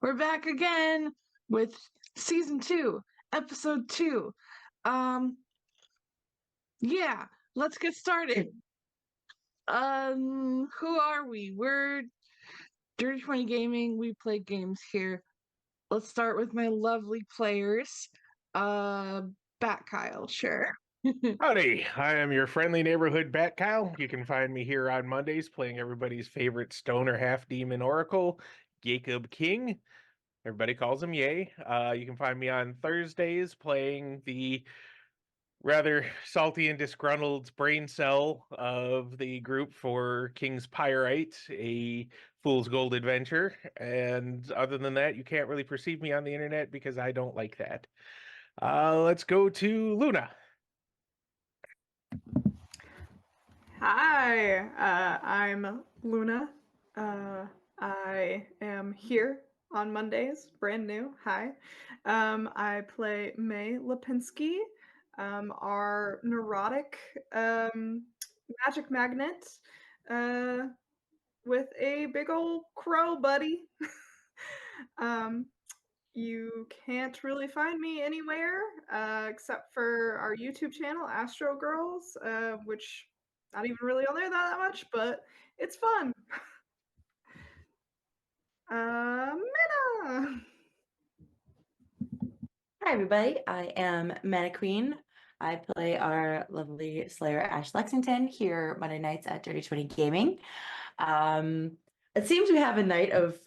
We're back again with season 2, episode 2. Um, yeah, let's get started. Who are we? We're Dirty 20 Gaming. We play games here. Let's start with my lovely players. Uh, Bat Kyle, sure. Howdy, I am your friendly neighborhood Bat Kyle. You can find me here on Mondays playing everybody's favorite stoner half demon oracle, Jacob King. Everybody calls him Yay. You can find me on Thursdays playing the rather salty and disgruntled brain cell of the group for King's Pyrite, a fool's gold adventure. And other than that, you can't really perceive me on the internet because I don't like that. Let's go to Luna. Hi, I'm Luna. I am here on Mondays, brand new. Hi. I play May Lipinski, our neurotic magic magnet with a big old crow buddy. um, you can't really find me anywhere except for our YouTube channel, Astro Girls, which not even really on there that much, but it's fun. Minna! Hi, everybody. I am Mana Queen. I play our lovely Slayer Ash Lexington here Monday nights at Dirty 20 Gaming. It seems we have a night of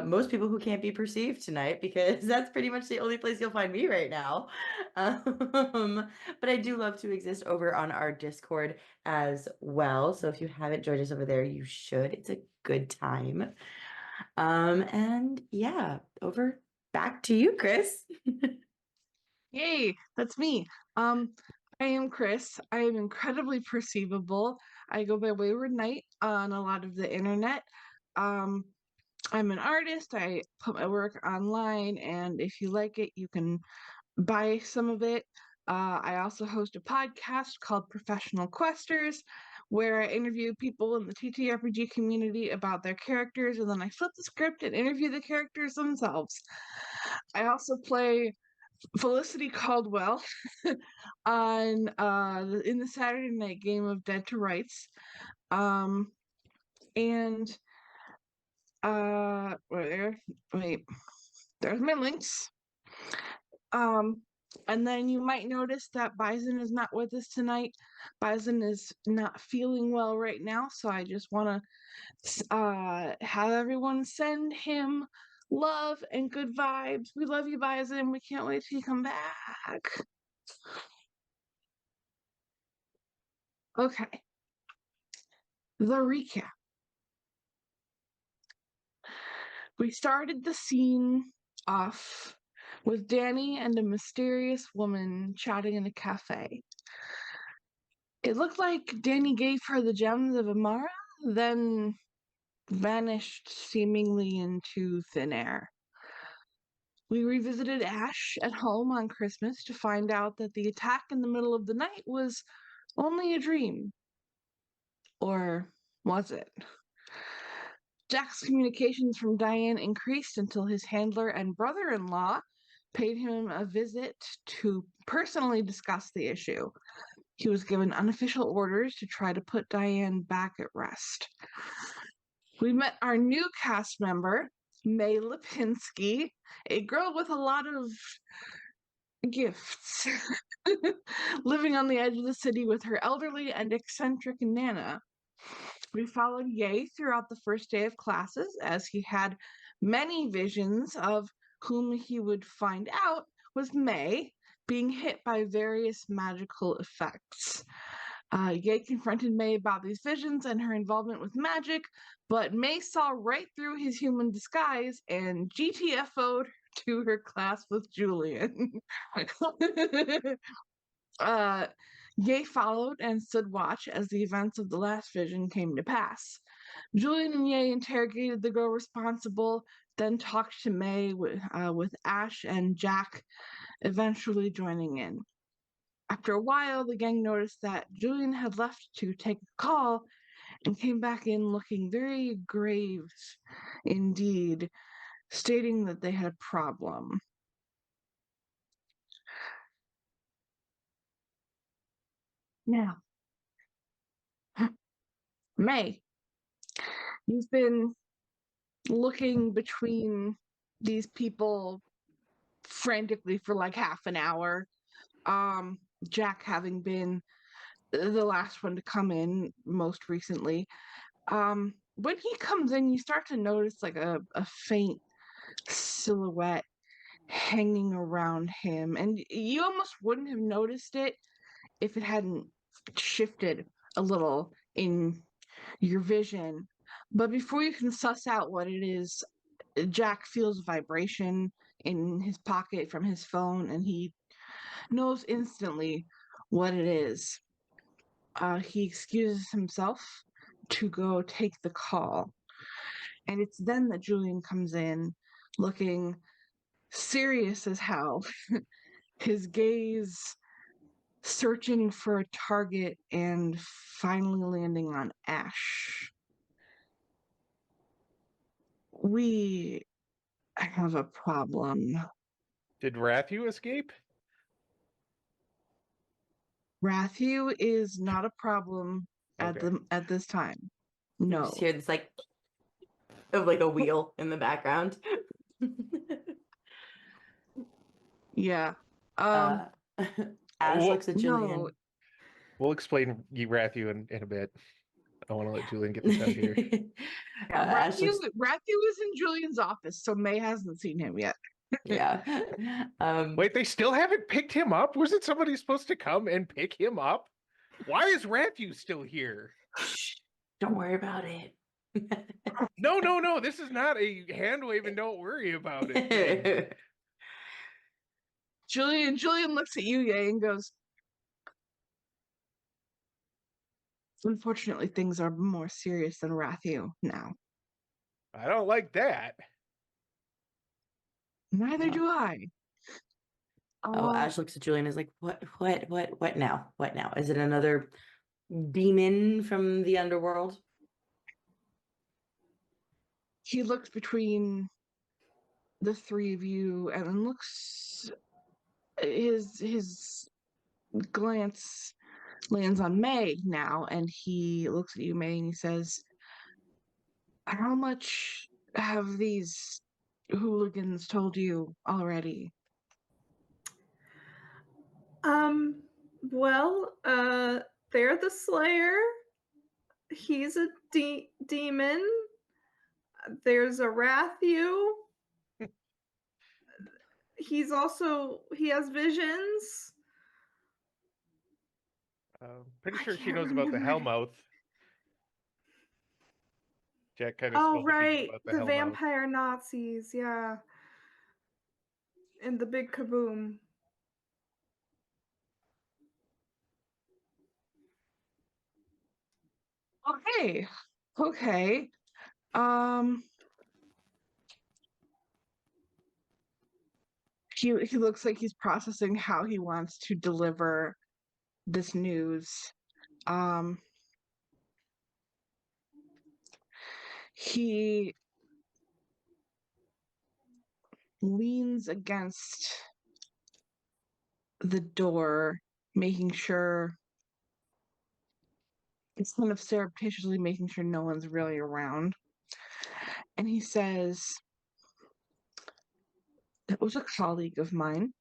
most people who can't be perceived tonight because that's pretty much the only place you'll find me right now. But I do love to exist over on our Discord as well. So if you haven't joined us over there, you should. It's a good time. And yeah, over back to you, Chris. Yay, that's me. I am Chris. I am incredibly perceivable. I go by Wayward Knight on a lot of the internet. Um, I'm an artist. I put my work online, and if you like it, you can buy some of it. I also host a podcast called Professional Questers, where I interview people in the TTRPG community about their characters, and then I flip the script and interview the characters themselves. I also play Felicity Caldwell on in the Saturday night game of Dead to Rights. And wait, there's my links. And then you might notice that Bison is not with us tonight. Bison is not feeling well right now, so I just want to have everyone send him love and good vibes. We love you, Bison. We can't wait till you come back. Okay. The recap. We started the scene off with Danny and a mysterious woman chatting in a cafe. It looked like Danny gave her the gems of Amara, then vanished seemingly into thin air. We revisited Ash at home on Christmas to find out that the attack in the middle of the night was only a dream. Or was it? Jack's communications from Diane increased until his handler and brother-in-law paid him a visit to personally discuss the issue. He was given unofficial orders to try to put Diane back at rest. We met our new cast member, May Lipinski, a girl with a lot of gifts, living on the edge of the city with her elderly and eccentric Nana. We followed Ye throughout the first day of classes as he had many visions of whom he would find out was May being hit by various magical effects. Ye confronted May about these visions and her involvement with magic, but May saw right through his human disguise and GTFO'd to her class with Julian. Ye followed and stood watch as the events of the last vision came to pass. Julian and Ye interrogated the girl responsible, then talked to May with Ash and Jack eventually joining in. After a while, the gang noticed that Julian had left to take a call and came back in looking very grave indeed. stating that they had a problem. Now, May, you've been looking between these people frantically for like half an hour. Jack having been the last one to come in most recently. When he comes in, you start to notice like a faint silhouette hanging around him, and you almost wouldn't have noticed it if it hadn't shifted a little in your vision. But before you can suss out what it is, Jack feels vibration in his pocket from his phone, and he knows instantly what it is. He excuses himself to go take the call. And it's then that Julian comes in looking serious as hell, his gaze searching for a target and finally landing on Ash. We have a problem. Did Rathu escape? Rathu is not a problem Okay. at this time. You No. just hear this like of like a wheel in the background. Yeah. uh, Ash Well, looks at no. Julian. we'll explain Rathu in a bit. I want to let Julian get this out here. Yeah, Ash looks, Rathu is in Julian's office, so May hasn't seen him yet. yeah. Wait, they still haven't picked him up? Wasn't somebody supposed to come and pick him up? Why is Rathu still here? Shh, don't worry about it. No, no, no. This is not a hand wave and don't worry about it thing. Julian looks at you, Ye, and goes, unfortunately, things are more serious than Rathu now. I don't like that. Neither do I. Oh, Ash looks at Julian and is like, what now? What now? Is it another demon from the underworld? He looks between the three of you and then looks, his glance lands on May now, and he looks at you, May, and he says, how much have these hooligans told you already? Well, they're the Slayer. He's a demon. There's a Rathu. He has visions. Pretty I sure she can't knows about the remember. Hellmouth. Jack kind of Oh, spilled the beans right. about the The Hellmouth. vampire Nazis, yeah. And the big kaboom. Okay. Okay. Um he looks like he's processing how he wants to deliver this news. Um he leans against the door, making sure it's kind of surreptitiously making sure no one's really around. And he says, it was a colleague of mine.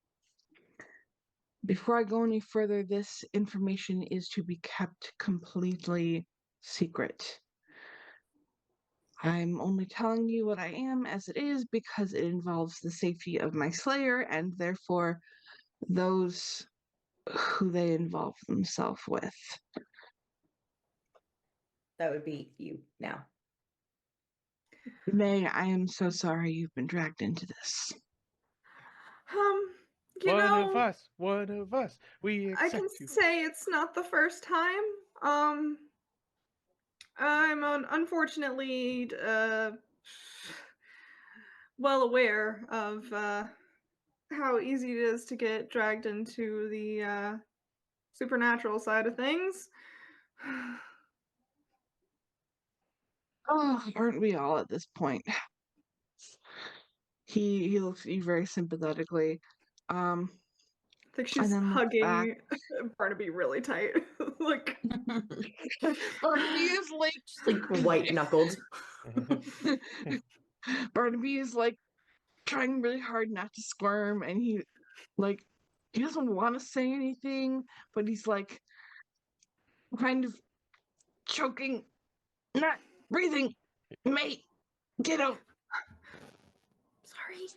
Before I go any further, this information is to be kept completely secret. I'm only telling you what I am as it is because it involves the safety of my slayer and therefore those who they involve themselves with. That would be you now. May, I am so sorry you've been dragged into this. You One know, of us. One of us. We I can accept you. say it's not the first time. I'm unfortunately well aware of how easy it is to get dragged into the supernatural side of things. Oh, aren't we all at this point? He looks at you very sympathetically. I think And she's then looks back. hugging Barnaby really tight. Like, Barnaby is like Just like white knuckled. Barnaby is like trying really hard not to squirm, and like he doesn't want to say anything, but he's like kind of choking, not breathing. Mate, get out. Sorry.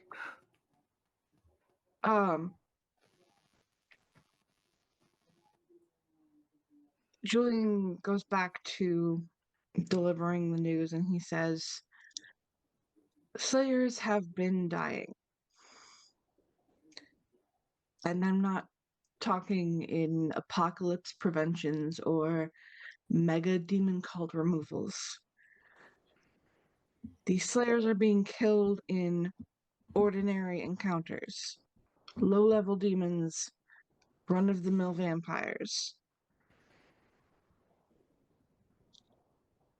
Julian goes back to delivering the news, and he says, Slayers have been dying. And I'm not talking in apocalypse preventions or mega demon cult removals. These Slayers are being killed in ordinary encounters. Low-level demons, run-of-the-mill vampires.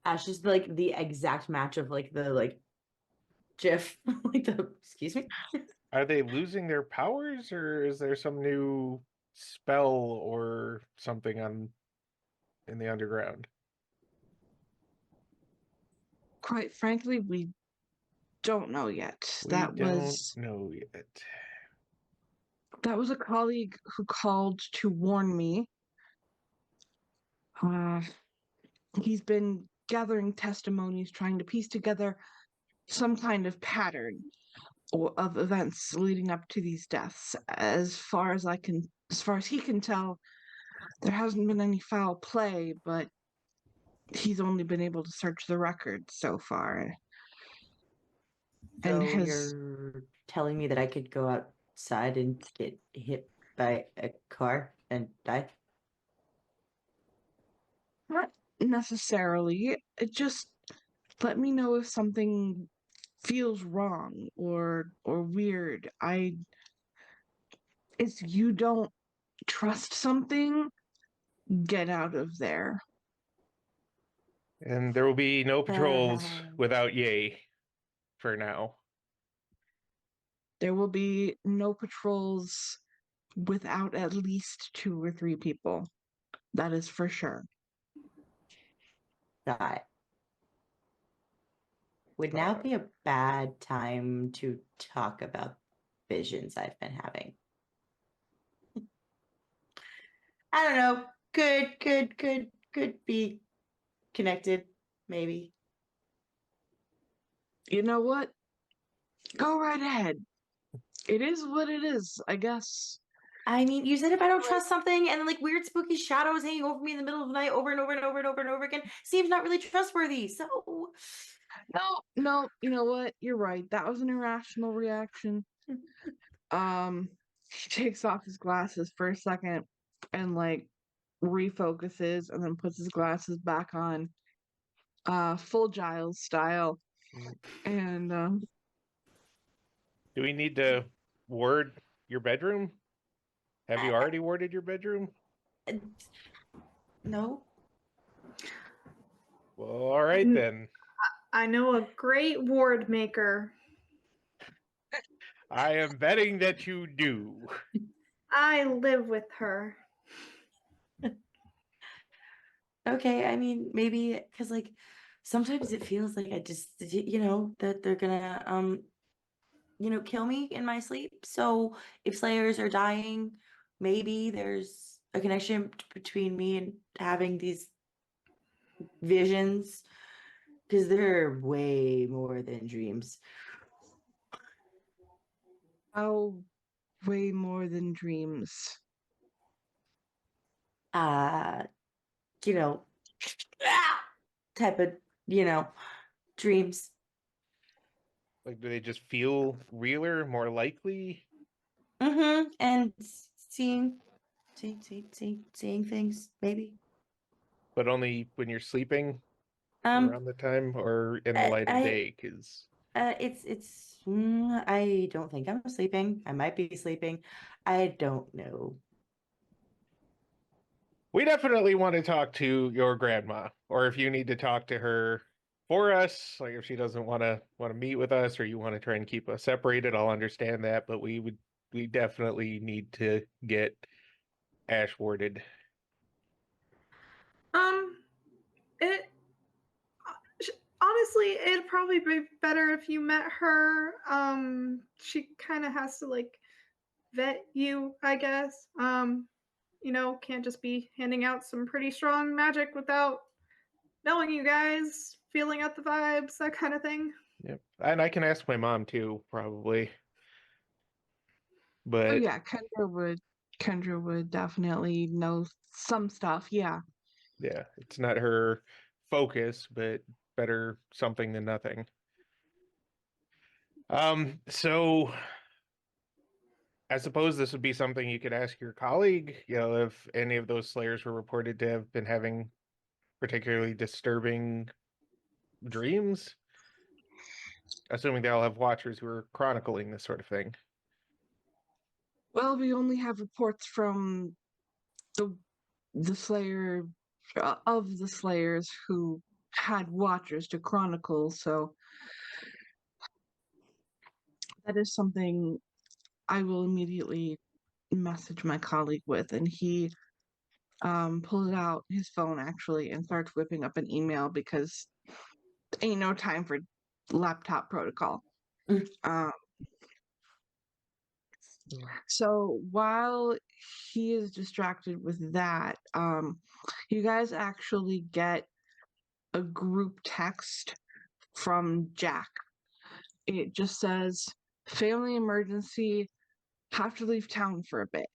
Ash is like the exact match of like the GIF. Like the excuse me. Are they losing their powers, or is there some new spell or something in the underground? Quite frankly, we don't know yet. We don't know yet. That was a colleague who called to warn me. He's been gathering testimonies, trying to piece together some kind of pattern of events leading up to these deaths. As far as he can tell, there hasn't been any foul play, but he's only been able to search the records so far. And So you're telling me that I could go outside and get hit by a car and die? not necessarily. It just let me know if something feels wrong or weird. If you don't trust something, get out of there. And there will be no patrols without Yay for now. There will be no patrols without at least 2 or 3 people. That is for sure. Die. Would now be a bad time to talk about visions I've been having. I don't know. Could be connected, maybe. You know what? Go right ahead. It is what it is, I guess. I mean, you said if I don't trust something and like weird spooky shadows hanging over me in the middle of the night over and over and over and over and over again seems not really trustworthy. So No, you know what? You're right. That was an irrational reaction. He takes off his glasses for a second and like refocuses and then puts his glasses back on. Full Giles style. And Do we need to ward your bedroom? Have you already warded your bedroom? no. Well, all right then. I know a great ward maker. I am betting that you do. I live with her. Okay, I mean maybe because like sometimes it feels like I just that they're gonna kill me in my sleep. So if Slayers are dying, maybe there's a connection between me and having these visions because they're way more than dreams. how way more than dreams. You know, type of, dreams. Like, do they just feel realer, more likely? And seeing things, maybe. But only when you're sleeping Um, around the time or in the light of day? Because I don't think I'm sleeping. I might be sleeping. I don't know. we definitely want to talk to your grandma, or if you need to talk to her for us. Like if she doesn't want to meet with us, or you want to try and keep us separated, I'll understand that. But we definitely need to get Ash warded. Um, it honestly, it'd probably be better if you met her. She kind of has to like vet you, I guess. Can't just be handing out some pretty strong magic without knowing you guys, feeling out the vibes, that kind of thing. Yep. And I can ask my mom too, probably. Oh But yeah, Kendra would definitely know some stuff. Yeah. yeah, it's not her focus, but better something than nothing. So I suppose this would be something you could ask your colleague, if any of those slayers were reported to have been having particularly disturbing dreams, assuming they all have watchers who are chronicling this sort of thing. Well, we only have reports from the the Slayer of the Slayers who had watchers to chronicle, so that is something I will immediately message my colleague with, and he pulls out his phone actually and starts whipping up an email because ain't no time for laptop protocol. Mm. So while he is distracted with that, you guys actually get a group text from Jack. It just says, family emergency, have to leave town for a bit.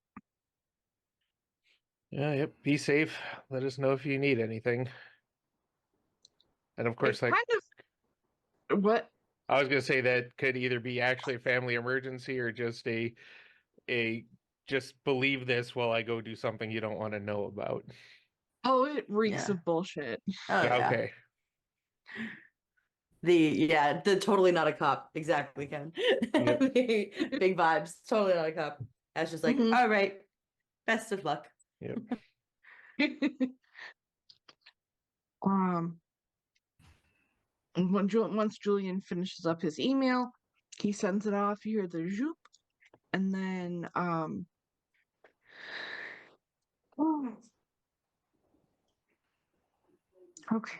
Yeah, yep. Be safe. Let us know if you need anything. And of course, It kind of, what? I was gonna say that could either be actually a family emergency or just a just believe this while I go do something you don't want to know about. Oh, it reeks Yeah. of bullshit. Oh yeah. Okay. The totally not a cop. Exactly, Ken. Yep. Big vibes. Totally not a cop. That's just like, Mhm. all right, best of luck. Yep. um, and once Julian finishes up his email, he sends it off. You hear the zoop, and then oh, okay.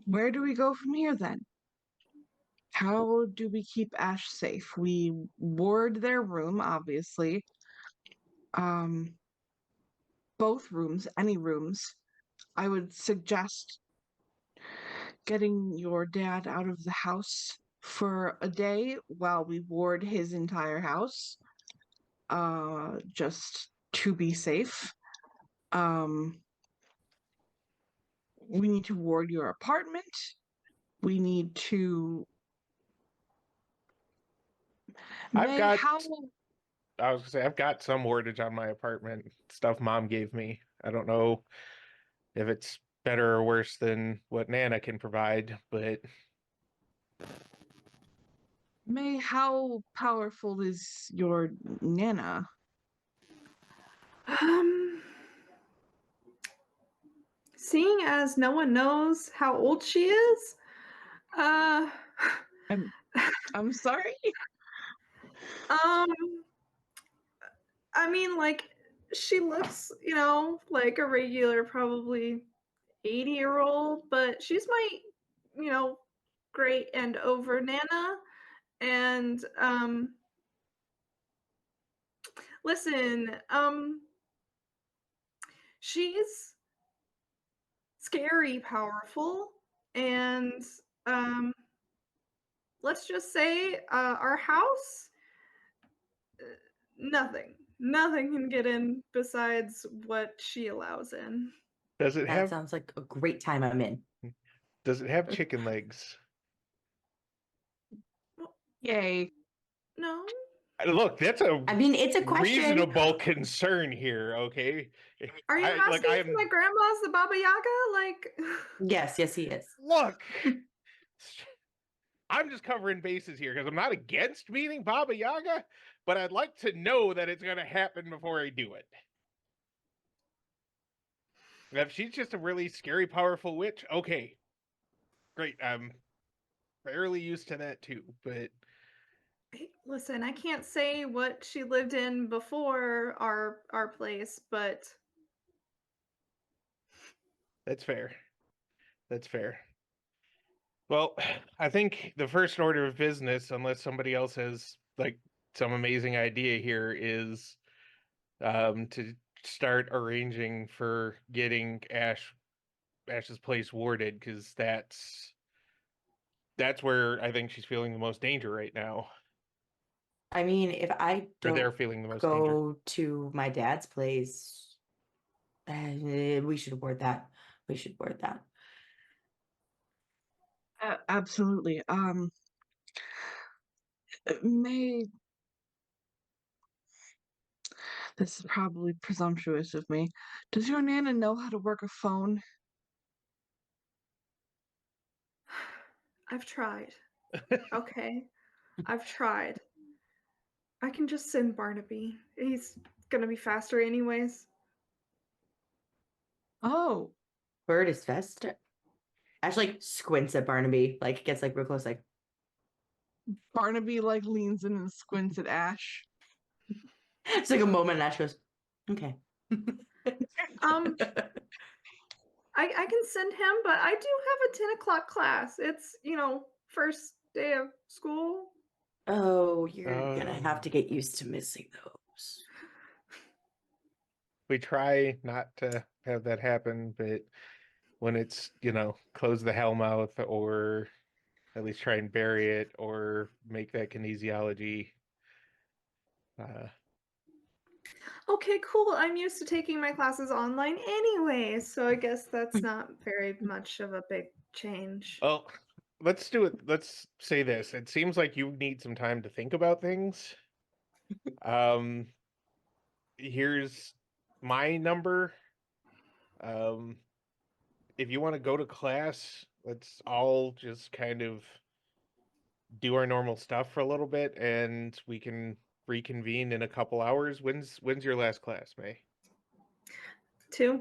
Where do we go from here then? How do we keep Ash safe? We ward their room, obviously. Um, both rooms, any rooms. I would suggest getting your dad out of the house for a day while we ward his entire house. Just to be safe. Um, we need to ward your apartment. We need to I've May got how I was gonna say I've got some wordage on my apartment stuff mom gave me. I don't know if it's better or worse than what Nana can provide, but May how powerful is your Nana? Um, Seeing as no one knows how old she is, uh, I'm I'm sorry. um, I mean, like, she looks, like a regular, probably 80-year-old, but she's my, great and over Nana. And, listen, she's scary powerful, and, um, let's just say, our house, nothing can get in besides what she allows in. does it That have sounds like a great time I'm in. chicken legs? Well, Yay. no. Look, that's a I mean, it's a question. reasonable concern here, okay? Are you I like asking if I'm my grandma's the Baba Yaga? Like, Yes, he is. look. I'm just covering bases here because I'm not against meeting Baba Yaga, but I'd like to know that it's going to happen before I do it. If she's just a really scary, powerful witch, okay. Great. I'm fairly used to that too, but Hey, listen, I can't say what she lived in before our place, but that's fair. That's fair. Well, I think the first order of business, unless somebody else has like some amazing idea here, is to start arranging for getting Ash's place warded, because that's where I think she's feeling the most danger right now. I mean, if I Or they're don't feeling the most danger. go to my dad's place, we should ward that. We should ward that. Absolutely. May This is probably presumptuous of me. Does your Nana know how to work a phone? I've tried. Okay. I've tried. I can just send Barnaby. He's gonna be faster anyways. Oh, Bird is fest. Ash like squints at Barnaby, like gets like real close, like Barnaby like leans in and squints at Ash. it's like a moment, and Ash goes, "Okay." Um, I can send him, but I do have a 10 o'clock class. It's, first day of school. Oh, you're gonna have to get used to missing those. We try not to have that happen, but when it's, close the hellmouth, or at least try and bury it, or make that kinesiology. Okay, cool. I'm used to taking my classes online anyway, so I guess that's not very much of a big change. Well, let's do it. Let's say this. It seems like you need some time to think about things. Um, Here's my number. Um, if you want to go to class, let's all just kind of do our normal stuff for a little bit, and we can reconvene in a couple hours. When's your last class, May? 2.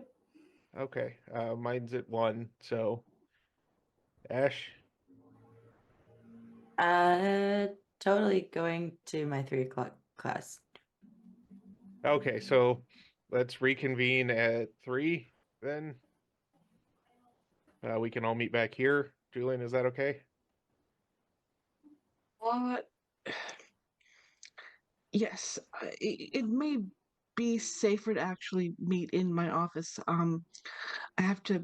Okay, mine's at 1. So, Ash. Totally going to my 3 o'clock class. Okay, so let's reconvene at 3 then. We can all meet back here. Julian, is that okay? What? Yes, it may be safer to actually meet in my office. I have to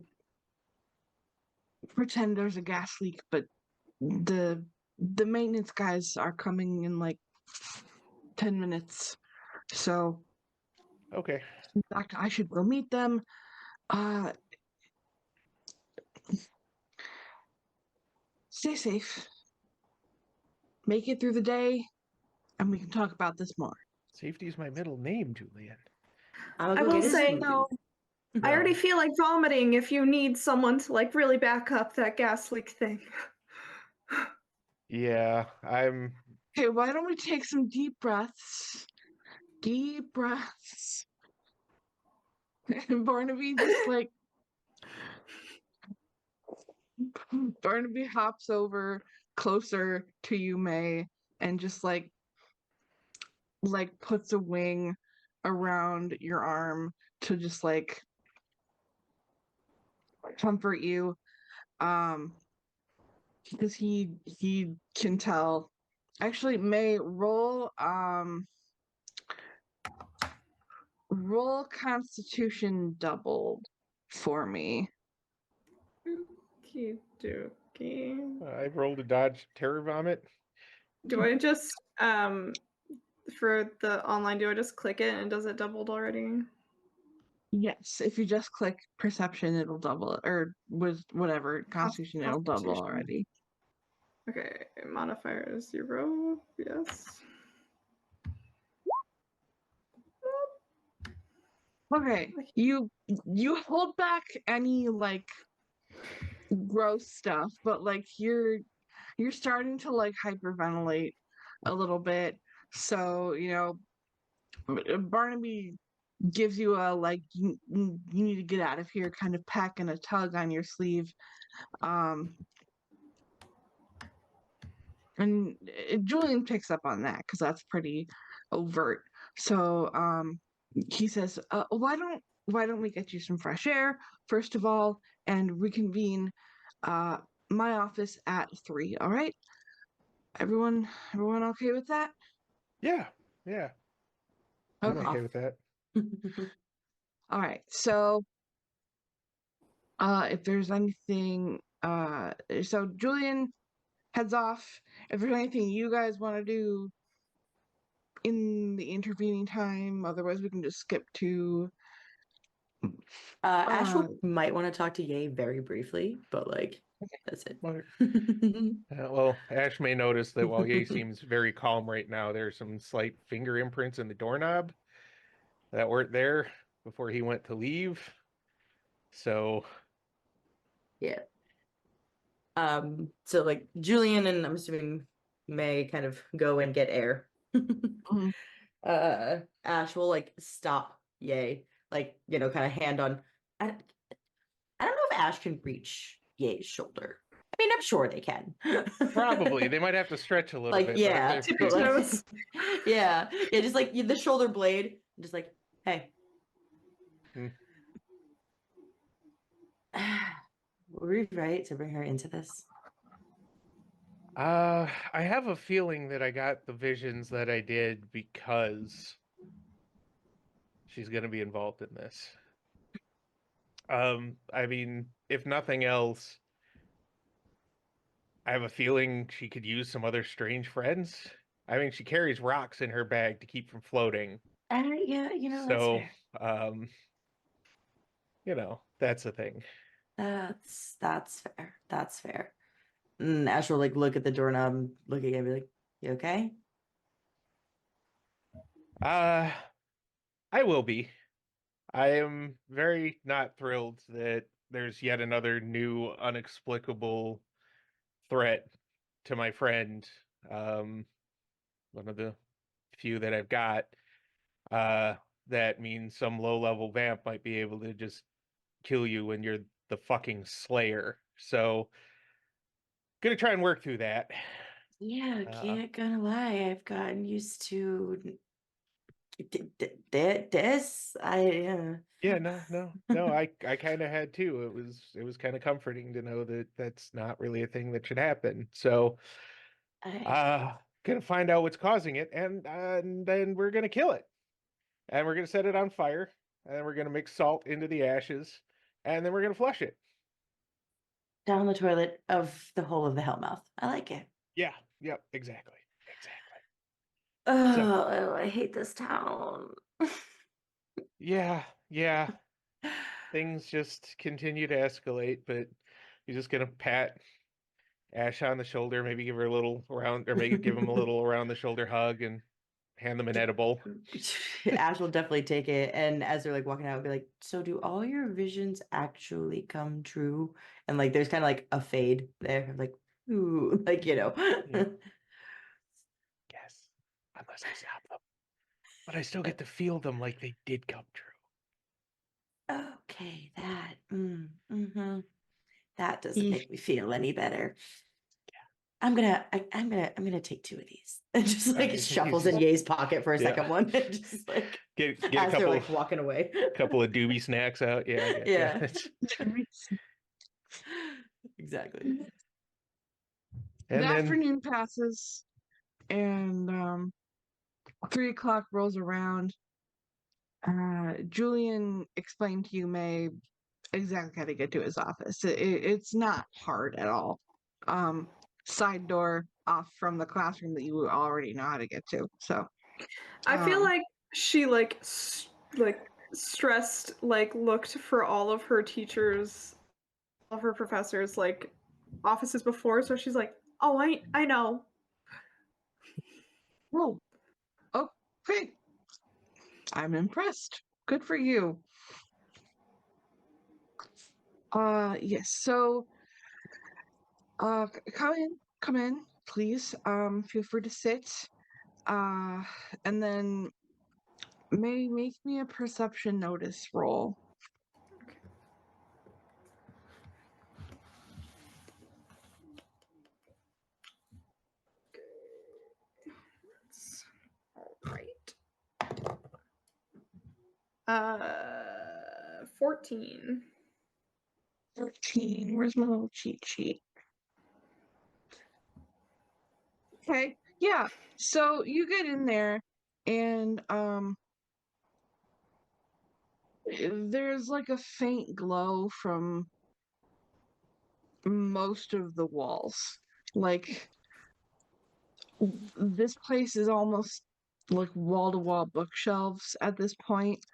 pretend there's a gas leak, but the the maintenance guys are coming in like 10 minutes. So, Okay. in fact, I should go meet them. Uh, Stay safe. Make it through the day, and we can talk about this more. Safety is my middle name, Julian. I'm gonna I go will get his say, No, I already No. feel like vomiting if you need someone to really back up that gas leak thing. Yeah, I'm. okay, why don't we take some deep breaths? Deep breaths. And Barnaby just like Barnaby hops over closer to you, May, and just like puts a wing around your arm to just like comfort you. Um, because he can tell. Actually, May roll Constitution doubled for me. Okie dokie. I rolled a dodge terror vomit. Do I just for the online, do I just click it and does it doubled already? Yes, if you just click perception, it'll double it, or with whatever Constitution, it'll double Constitution. already. Okay, modifier is 0. Yes. Okay, you hold back any like gross stuff, but like you're starting to like hyperventilate a little bit. So, Barnaby gives you a like you need to get out of here kind of peck and a tug on your sleeve. Um, and Julian picks up on that because that's pretty overt. So he says, why don't we get you some fresh air first of all, and reconvene uh, my office at 3. All right, everyone okay with that? Yeah, yeah, I'm Okay. okay with that. All right. So if there's anything, so Julian heads off. If there's anything you guys want to do in the intervening time, otherwise we can just skip to uh Ashel might want to talk to Ye very briefly, but like that's it. Well, well, Ash may notice that while Ye seems very calm right now, there's some slight finger imprints in the doorknob that weren't there before he went to leave. So, Yeah. So like Julian and I'm assuming May kind of go and get air. mhm. Ash will like stop Ye, like, you know, kind of hand on. I, I don't know if Ash can reach Ye's shoulder. I mean, I'm sure they can. probably they might have to stretch a little Like, bit, yeah, but Tippy but like, toes. yeah, just like the shoulder blade, just like, hey, Hmm. were we right to bring her into this? I have a feeling that I got the visions that I did because she's going to be involved in this. I mean, if nothing else, I have a feeling she could use some other strange friends. I mean, she carries rocks in her bag to keep from floating. Yeah, you know, that's So, fair. um, that's the thing. That's fair. That's fair. And Ash will like look at the doorknob, look again, be like, "You okay?" Uh, I will be. I am very not thrilled that there's yet another new unexplicable threat to my friend. Um, one of the few that I've got. Uh, that means some low-level vamp might be able to just kill you when you're the fucking Slayer. So, gonna try and work through that. Yeah, Uh, can't gonna lie. I've gotten used to this. yeah, no. I kind of had too. It was kind of comforting to know that that's not really a thing that should happen. So, I uh, gonna find out what's causing it, and then we're gonna kill it, and we're gonna set it on fire, and then we're gonna mix salt into the ashes, and then we're gonna flush it. down the toilet of the hole of the Hellmouth. I like it. Yeah, yep, exactly. So, Oh, I hate this town. yeah, things just continue to escalate, but you're just gonna pat Ash on the shoulder, maybe give her a little around, or maybe give him a little around the shoulder hug and hand them an edible. Ash will definitely take it, and as they're like walking out, be like, "So, do all your visions actually come true?" And like, there's kind of like a fade there, like, ooh, like you know. Yeah, yes, unless I stop them, but I still get to feel them like they did come true. Okay, that doesn't He make me feel any better. I'm gonna take two of these. And just I like mean, he's shuffles in just Ye's pocket for a yeah, second one, and just like get a as they're couple like walking away. couple of doobie snacks out. Yeah, I get you. Yeah. Exactly. the And then afternoon passes and 3 o'clock rolls around. Julian explained to you, May, exactly how to get to his office. It's not hard at all. Um, Side door off from the classroom that you already know how to get to. So, I feel um, like she like stressed, like looked for all of her teachers, all of her professors, like offices before. So she's like, "Oh, I know." whoa, okay, I'm impressed. Good for you. Yes. So, come in, please. Feel free to sit. And then May make me a perception notice roll. That's all right. 14. 13. Where's my little cheat sheet? Okay. Yeah. So you get in there and there's like a faint glow from most of the walls. Like this place is almost like wall to wall bookshelves at this point,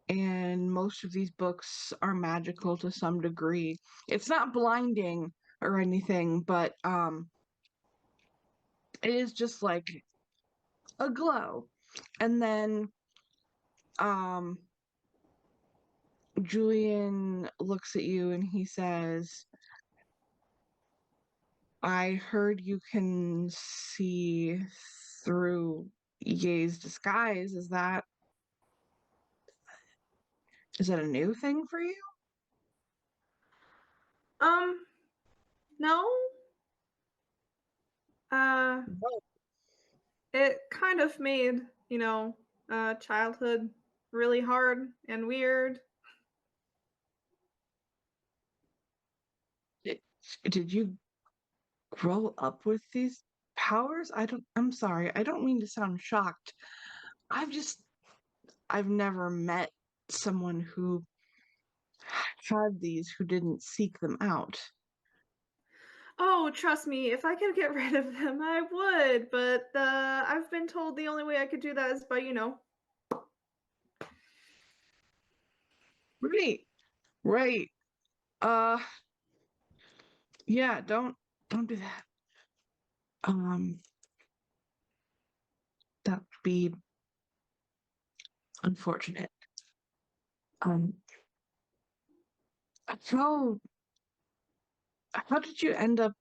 and most of these books are magical to some degree. It's not blinding or anything, but it is just like a glow. And then um Julian looks at you and he says, I heard you can see through Ye's disguise. Is that a new thing for you? No. It kind of made, childhood really hard and weird. Did you grow up with these powers? I'm sorry. I don't mean to sound shocked. I've never met someone who had these who didn't seek them out. Oh, trust me, if I could get rid of them, I would, but I've been told the only way I could do that is by, Right. Right. Uh yeah, don't do that. Um that would be unfortunate. Um how how did you end up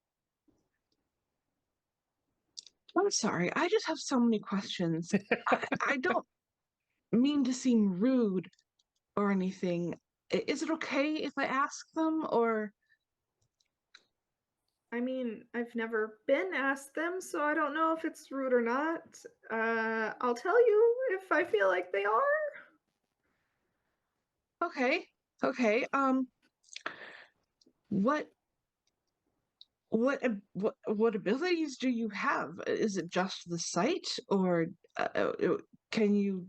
I'm sorry, I just have so many questions. I don't mean to seem rude or anything. Is it okay if I ask them or I mean, I've never been asked them, so I don't know if it's rude or not. I'll tell you if I feel like they are. okay. Okay. What what abilities do you have? Is it just the sight or can you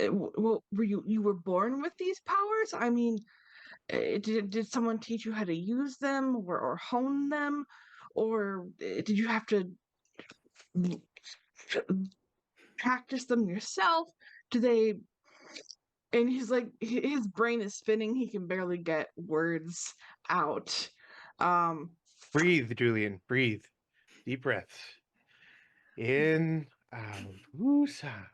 well, were you were born with these powers? I mean, did someone teach you how to use them or hone them, or did you have to practice them yourself? Do they? And he's like, his brain is spinning. He can barely get words out. Um, Breathe, Julian. Breathe. Deep breaths. In, out. Woosah.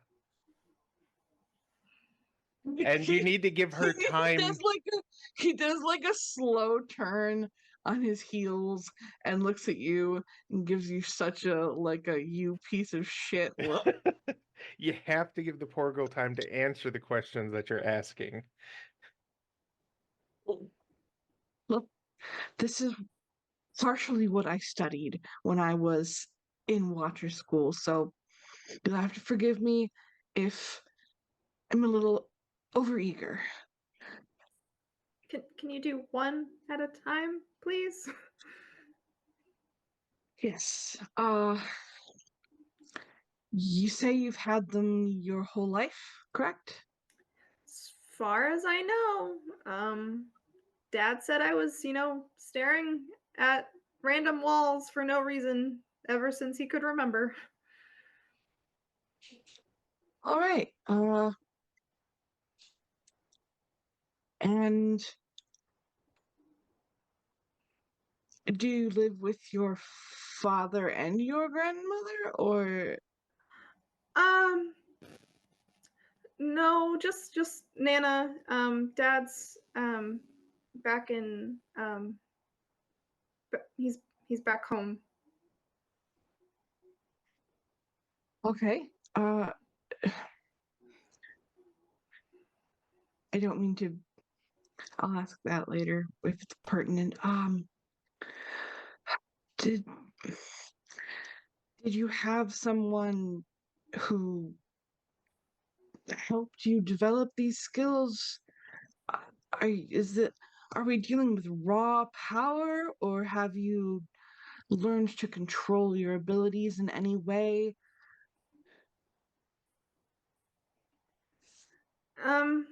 And you need to give her he does time. like a slow turn on his heels and looks at you and gives you such a like a you piece of shit look. You have to give the poor girl time to answer the questions that you're asking. Look, this is partially what I studied when I was in Watcher School, so you'll have to forgive me if I'm a little overeager. Can you do one at a time, please? Yes. You say you've had them your whole life, correct? As far as I know, Dad said I was, staring at random walls for no reason ever since he could remember. All right. And do you live with your father and your grandmother, or Um, no, just Nana. Dad's back in he's back home. okay? don't mean to. I'll ask that later if it's pertinent. Did did you have someone who helped you develop these skills? Uh, are we dealing with raw power, or have you learned to control your abilities in any way? Um,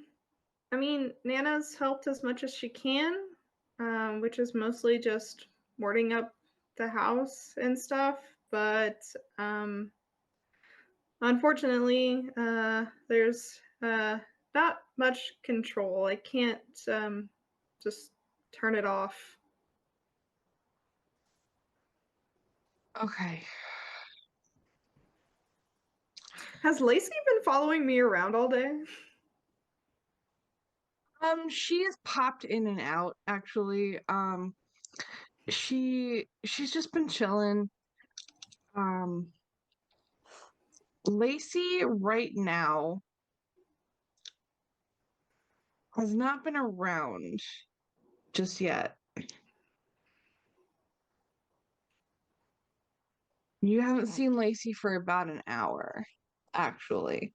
I mean, Nana's helped as much as she can, which is mostly just boarding up the house and stuff. But unfortunately, there's not much control. I can't just turn it off. Okay. Has Lacey been following me around all day? She has popped in and out actually. She's just been chilling. Um, Lacey right now has not been around just yet. You haven't seen Lacey for about an hour, actually.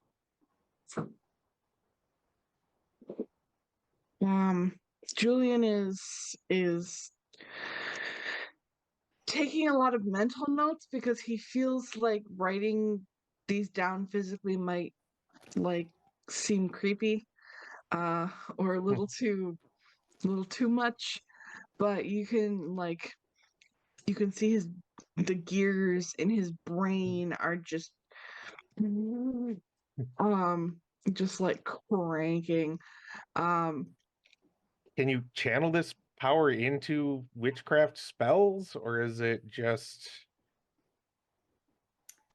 Um, Julian is taking a lot of mental notes because he feels like writing these down physically might like seem creepy, or a little too much, but you can see the gears in his brain are um just like cranking. um Can you channel this power into witchcraft spells, or is it just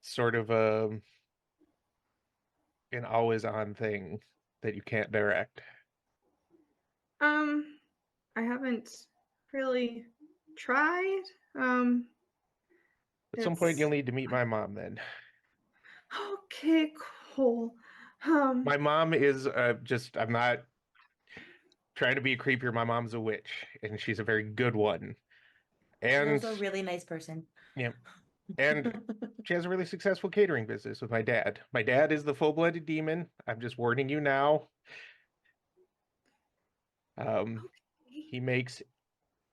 sort of an always on thing that you can't direct? Um, I haven't really tried. Um, At some point, it's you'll need to meet my mom then. okay, cool. My mom is I'm not trying to be a creeper. My mom's a witch, and she's a very good one. She's And also a really nice person. yeah, and she has a really successful catering business with my dad. My dad is the full-blooded demon. I'm just warning you now. He makes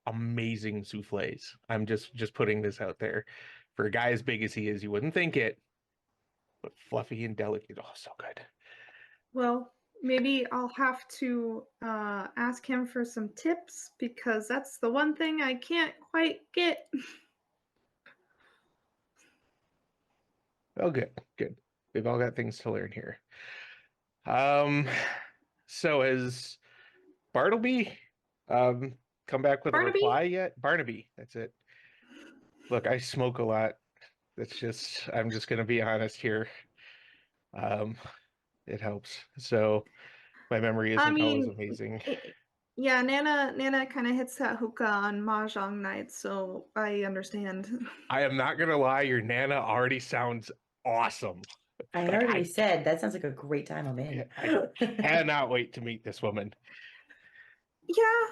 amazing souffles. I'm just putting this out there. For a guy as big as he is, you wouldn't think it, but fluffy and delicate. Oh, so good. Well, maybe I'll have to ask him for some tips because that's the one thing I can't quite get. Oh, good, good. We've all got things to learn here. Um, so has Bartleby come back with a Barnaby? reply yet? Barnaby, that's it. Look, I smoke a lot. I'm just gonna be honest here. Um, it helps. So my memory I isn't always mean, amazing. yeah, Nana kind of hits that hookah on mahjong nights, so I understand. I am not gonna lie, your Nana already sounds awesome. I Like already said that sounds like a great time I'm in. I cannot wait to meet this woman. Yeah,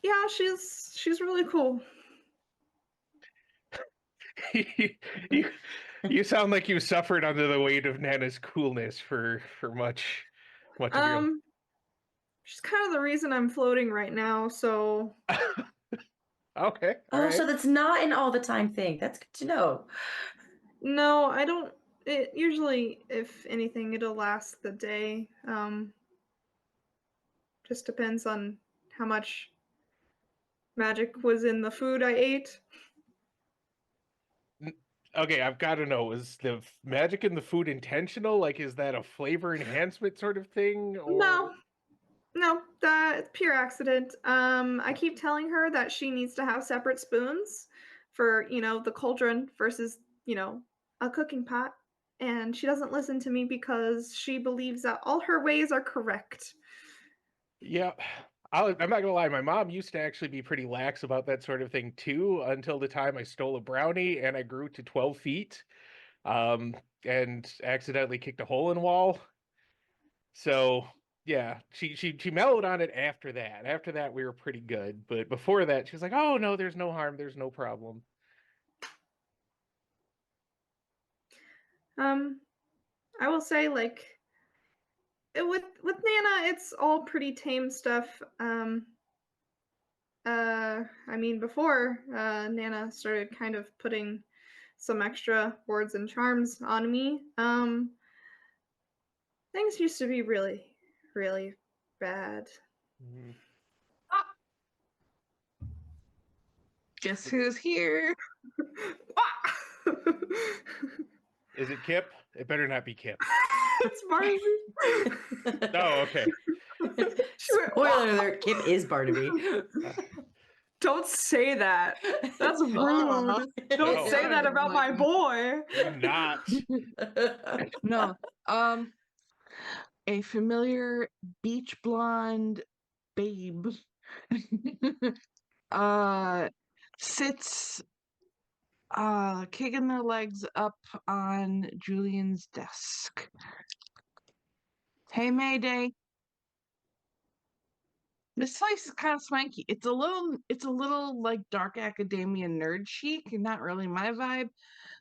yeah, she's really cool. you, you sound like you suffered under the weight of Nana's coolness for much of your. Um, she's kind of the reason I'm floating right now, so Okay, all Oh, right. so that's not an all the time thing. That's good to know. no, I don't. It usually, if anything, it'll last the day. Just depends on how much magic was in the food I ate. Okay, I've got to know, is the magic in the food intentional? Like, is that a flavor enhancement sort of thing, or? No, no, that's pure accident. I keep telling her that she needs to have separate spoons for, the cauldron versus, a cooking pot. And she doesn't listen to me because she believes that all her ways are correct. Yeah, I'm not gonna lie. My mom used to actually be pretty lax about that sort of thing too, until the time I stole a brownie and I grew to 12 feet, um, and accidentally kicked a hole in wall. So Yeah, she mellowed on it after that. After that, we were pretty good, but before that, she was like, "Oh no, there's no harm, there's no problem." I will say, like, with Nana, it's all pretty tame stuff. I mean, before Nana started kind of putting some extra words and charms on me, things used to be really, really bad. Mhm. Guess who's here? Is it Kip? It better not be Kip. It's Barnaby. Oh, okay. Spoiler alert, Kip is Barnaby. Don't say that. That's rude. Aw. Don't No. say that about my boy. Do not. No. A familiar beach blonde babe sits kicking their legs up on Julian's desk. Hey, Mayday. This place is kind of swanky. It's a little like dark academia nerd chic, and not really my vibe.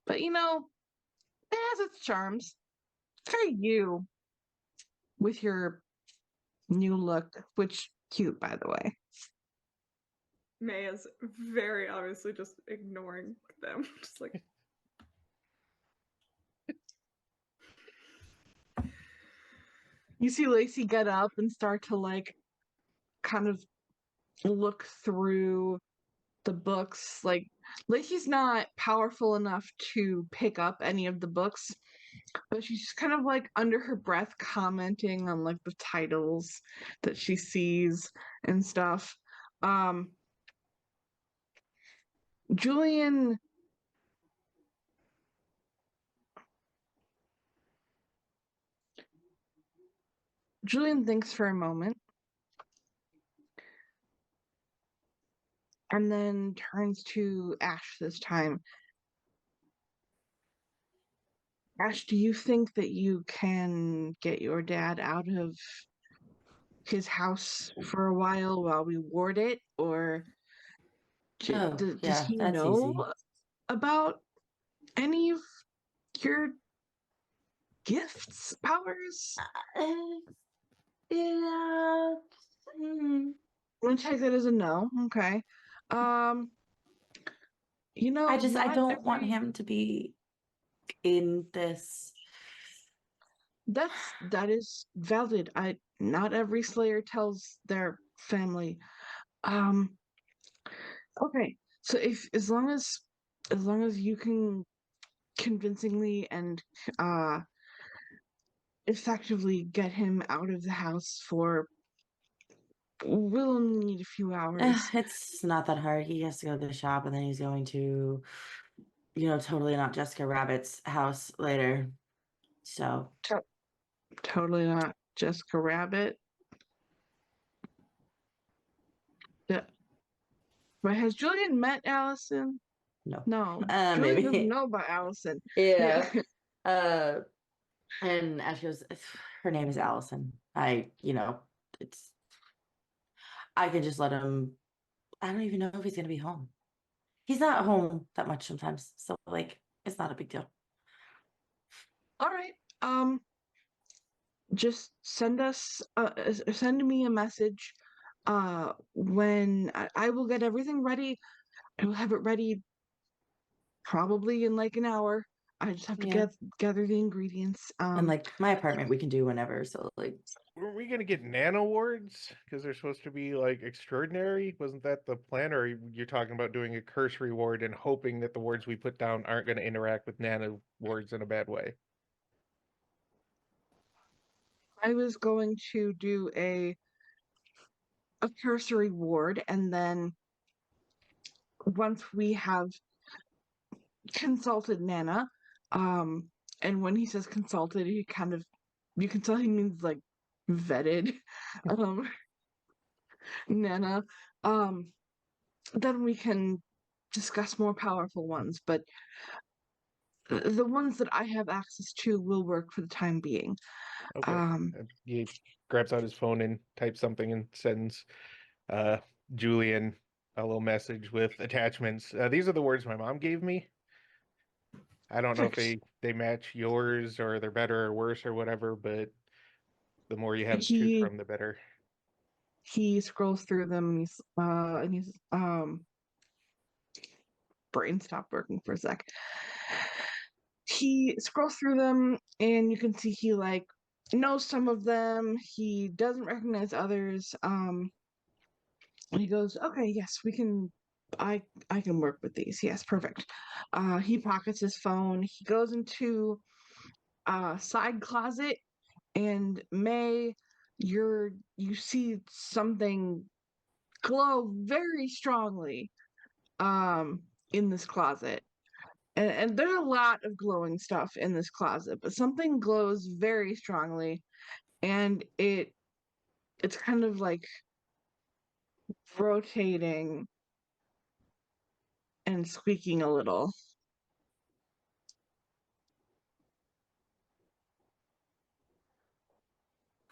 But it has its charms. For you with your new look, which cute by the way. May is very obviously just ignoring them. Just like, You see Lacey get up and start to like kind of look through the books. Like Lacey's not powerful enough to pick up any of the books, but she's just kind of like under her breath commenting on like the titles that she sees and stuff. Um Julian Julian thinks for a moment and then turns to Ash this time. Ash, do you think that you can get your dad out of his house for a while we ward it, or Oh, does yeah, he that's know easy. about any of your gifts, powers? Uh, yeah. mm, I'm gonna take that as a no. Okay. Um, I not don't want every him to be in this. that is valid. Not every Slayer tells their family. Um, okay. So if as long as you can convincingly and uh effectively get him out of the house for we'll only need a few hours. It's not that hard. He has to go to the shop and then he's going to, totally not Jessica Rabbit's house later. So, To- Totally not Jessica Rabbit. Yeah. But has Julian met Allison? no. No. Julian doesn't Maybe. know about Allison. Yeah. Yeah. Uh, and Ash goes, her name is Allison. It's, I can just let him, I don't even know if he's going to be home. He's not home that much sometimes. So, like, it's not a big deal. All right. Just send me a message when I will get everything ready. I will have it ready probably in like an hour. I just have to Yeah. gather the ingredients. And like my apartment, we can do whenever. So, like, Were we gonna get nano wards because they're supposed to be like extraordinary? Wasn't that the plan, or you're talking about doing a cursory ward and hoping that the wards we put down aren't going to interact with nano wards in a bad way? I was going to do a cursory ward, and then once we have consulted Nana, and when he says consulted, he kind of you can tell he means like vetted, um, Nana, um, then we can discuss more powerful ones. But the ones that I have access to will work for the time being. Okay. He grabs out his phone and types something and sends uh, Julian a little message with attachments. These are the words my mom gave me. I don't know if Perfect. they match yours or they're better or worse or whatever, but the more you have to choose He from, the better. he scrolls through them and he's brain stopped working for a sec. He scrolls through them and you can see he like knows some of them. He doesn't recognize others. And he goes, "Okay, yes, we can I can work with these. Yes, perfect." He pockets his phone. He goes into a side closet and May, you see something glow very strongly um in this closet. And there's a lot of glowing stuff in this closet, but something glows very strongly and it's kind of like rotating and squeaking a little.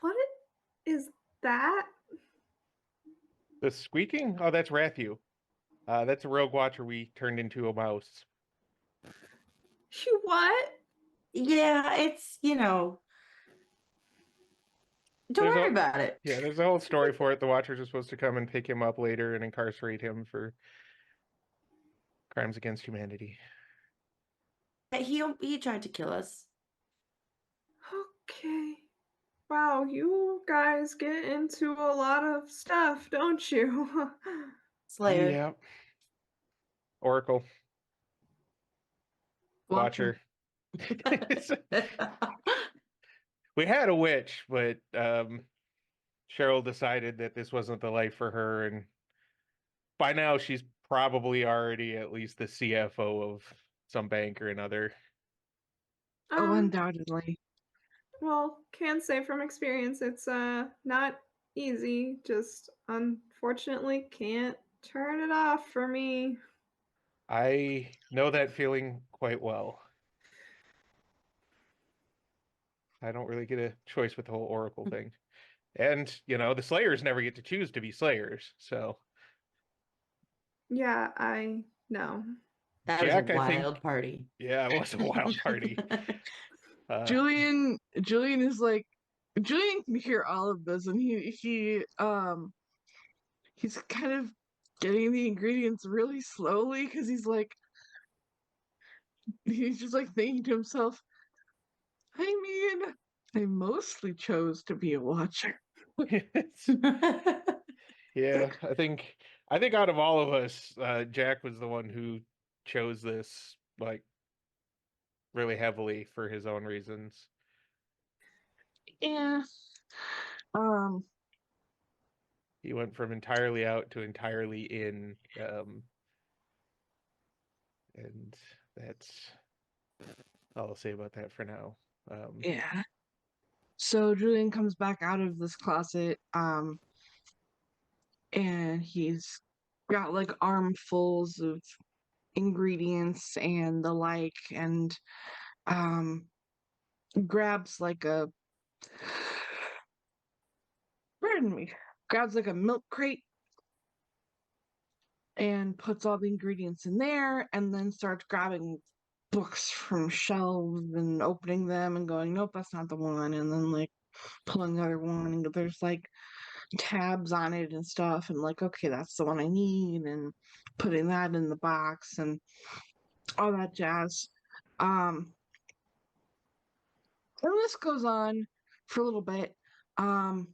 What is that? The squeaking? Oh, that's Rathu. That's a rogue watcher we turned into a mouse. You what? Yeah, it's, don't There's worry a about it. Yeah, there's a whole story for it. The Watchers are supposed to come and pick him up later and incarcerate him for crimes against humanity. He tried to kill us. Okay. Wow, you guys get into a lot of stuff, don't you? Slayer. Yeah. Oracle, Watcher. Watcher. We had a witch, but Cheryl decided that this wasn't the life for her, and by now she's probably already at least the CFO of some bank or another. Oh, um, undoubtedly. well, can say from experience it's not easy, just unfortunately can't turn it off for me. I know that feeling quite well. I don't really get a choice with the whole Oracle thing. And, the Slayers never get to choose to be Slayers. So, Yeah, I know. That was a Jack, I think, wild party. yeah, it was a wild party. Uh, Julian is like Julian can hear all of this and he's kind of getting the ingredients really slowly because he's just like thinking to himself, I mean, I mostly chose to be a watcher. yeah, I think out of all of us, Jack was the one who chose this like really heavily for his own reasons. Yeah. Um, He went from entirely out to entirely in, and that's all I'll say about that for now. yeah. So Julian comes back out of this closet, and he's got like armfuls of ingredients and the like, and um grabs like a pardon me, grabs like a milk crate and puts all the ingredients in there and then starts grabbing books from shelves and opening them and going, nope, that's not the one, and then like pulling the other one and there's like tabs on it and stuff and like, okay, that's the one I need, and putting that in the box and all that jazz. um and this goes on for a little bit. um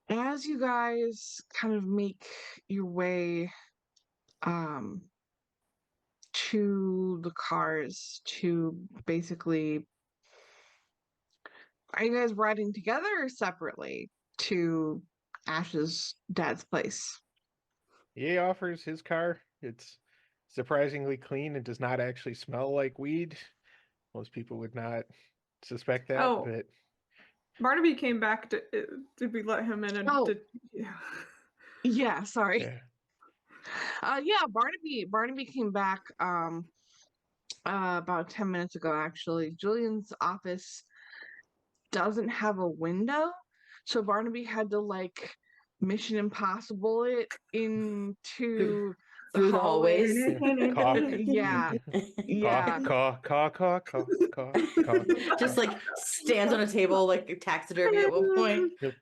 as you guys kind of make your way um to the cars to basically, are you guys riding together or separately to Ash's dad's place? EA offers his car. It's surprisingly clean and does not actually smell like weed. Most people would not suspect that, Oh, but Barnaby came back. Did we let him in? And Oh, did yeah. yeah, sorry. yeah. Yeah, Barnaby came back. about 10 minutes ago, actually. Julian's office doesn't have a window, so Barnaby had to like Mission Impossible it into the Through the hallways. hallways. Caw, Yeah, caw, yeah. caw, caw, caw, caw, caw, caw. Just like stands on a table like taxidermy at one point. Yep.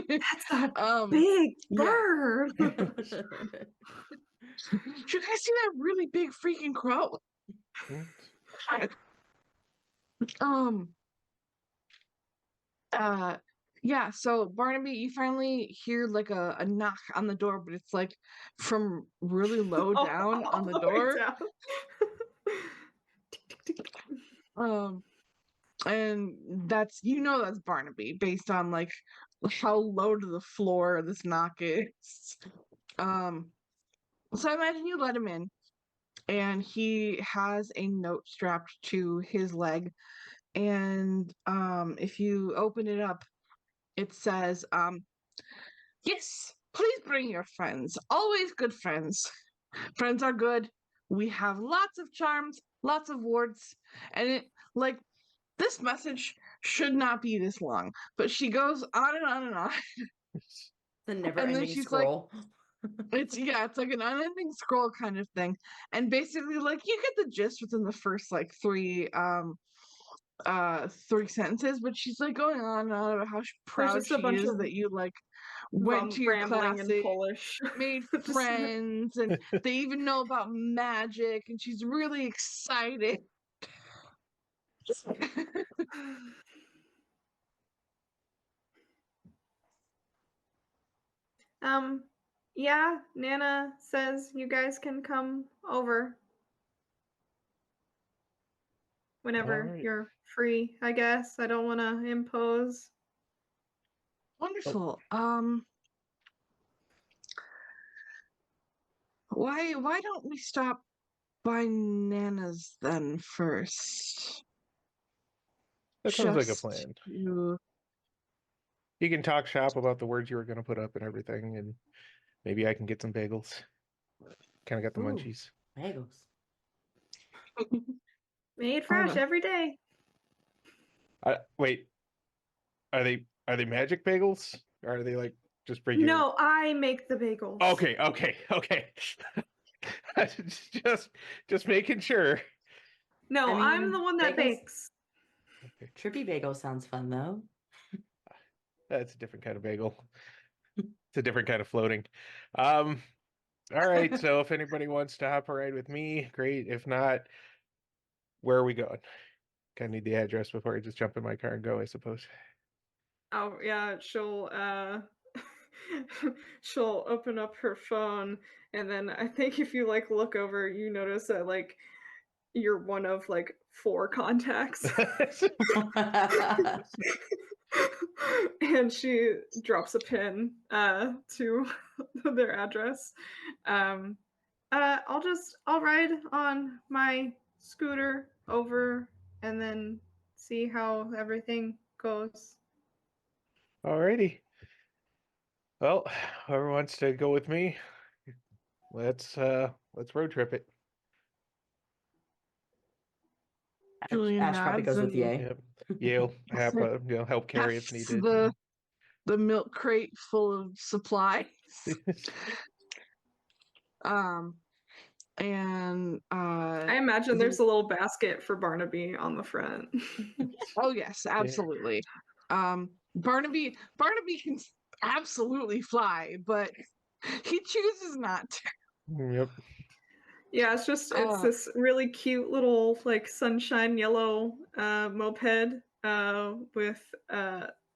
That's a um, big yeah. bird. Did you guys see that really big freaking crow? Um, uh, yeah, so Barnaby, you finally hear like a knock on the door, but it's like from really low down All on the the way door. down. Um, and that's that's Barnaby based on like how low to the floor this knock is. Um, so I imagine you let him in, and he has a note strapped to his leg, and if you open it up, it says, yes, please bring your friends. Always good friends. Friends are good. We have lots of charms, lots of warts, and it like this message should not be this long, but she goes on and on and on. The And then never-ending she's like, scroll. it's like an unending scroll kind of thing. And basically like you get the gist within the first like three sentences, but she's like going on and on about how There's proud just a she bunch is of that you like went to your rambling in classes, Polish. made Just- friends, and they even know about magic, and she's really excited. Yeah, Nana says you guys can come over whenever Alright. you're free, I guess. I don't want to impose. Wonderful. Why don't we stop by Nana's then first? That sounds like a Just plan. to You can talk shop about the words you were going to put up and everything, and maybe I can get some bagels. Kind of got the Ooh, munchies. bagels. Made fresh Okay. every day. Wait, are they magic bagels? Or are they like just regular? No, I make the bagels. Okay. just making sure. No, I I'm mean, the one that bagels- bakes. Trippy bagel sounds fun though. That's a different kind of bagel. It's a different kind of floating. All right, so if anybody wants to hop a ride with me, great. If not, where are we going? Kind of need the address before I just jump in my car and go, I suppose. Oh yeah, she'll open up her phone, and then I think if you like look over, you notice that like you're one of like 4 contacts. And she drops a pin to their address. I'll ride on my scooter over and then see how everything goes. Alrighty. Well, whoever wants to go with me, let's road trip it. Julian Ash probably nods goes with and Yay. Yep. Yale help carry if hefts needed. the milk crate full of supplies. And I imagine there's a little basket for Barnaby on the front. oh yes, absolutely. Barnaby can absolutely fly, but he chooses not to. Yep. Yeah, it's this really cute little like sunshine yellow moped with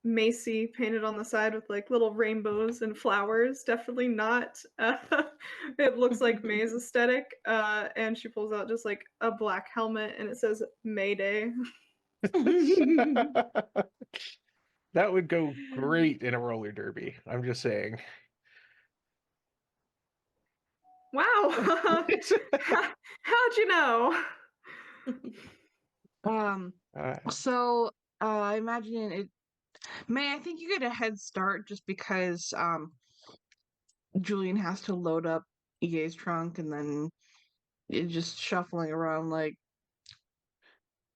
Macy painted on the side with like little rainbows and flowers. Definitely not. It looks like May's aesthetic. And she pulls out just like a black helmet and it says Mayday. That would go great in a roller derby. I'm just saying. Wow. How'd you know? So I imagine it. May, I think you get a head start just because Julian has to load up, Ye's trunk, and then it just shuffling around like,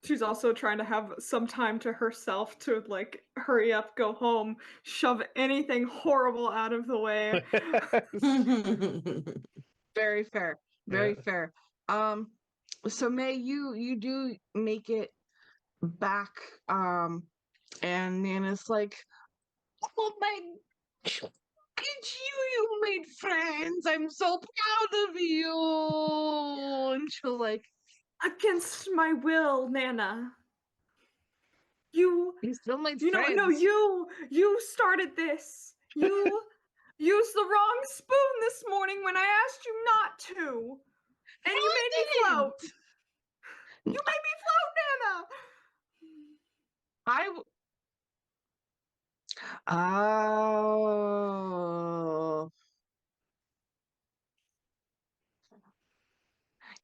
She's also trying to have some time to herself to like hurry up, go home, shove anything horrible out of the way. very fair, Yeah. very fair. So May, you do make it back, and Nana's like, oh my, look at you made friends. I'm so proud of you. And she'll like, Against my will, Nana. You you still made no, friends. you started this. You used the wrong spoon this morning when I asked you not to. And you made me float. You made me float, Nana. Oh.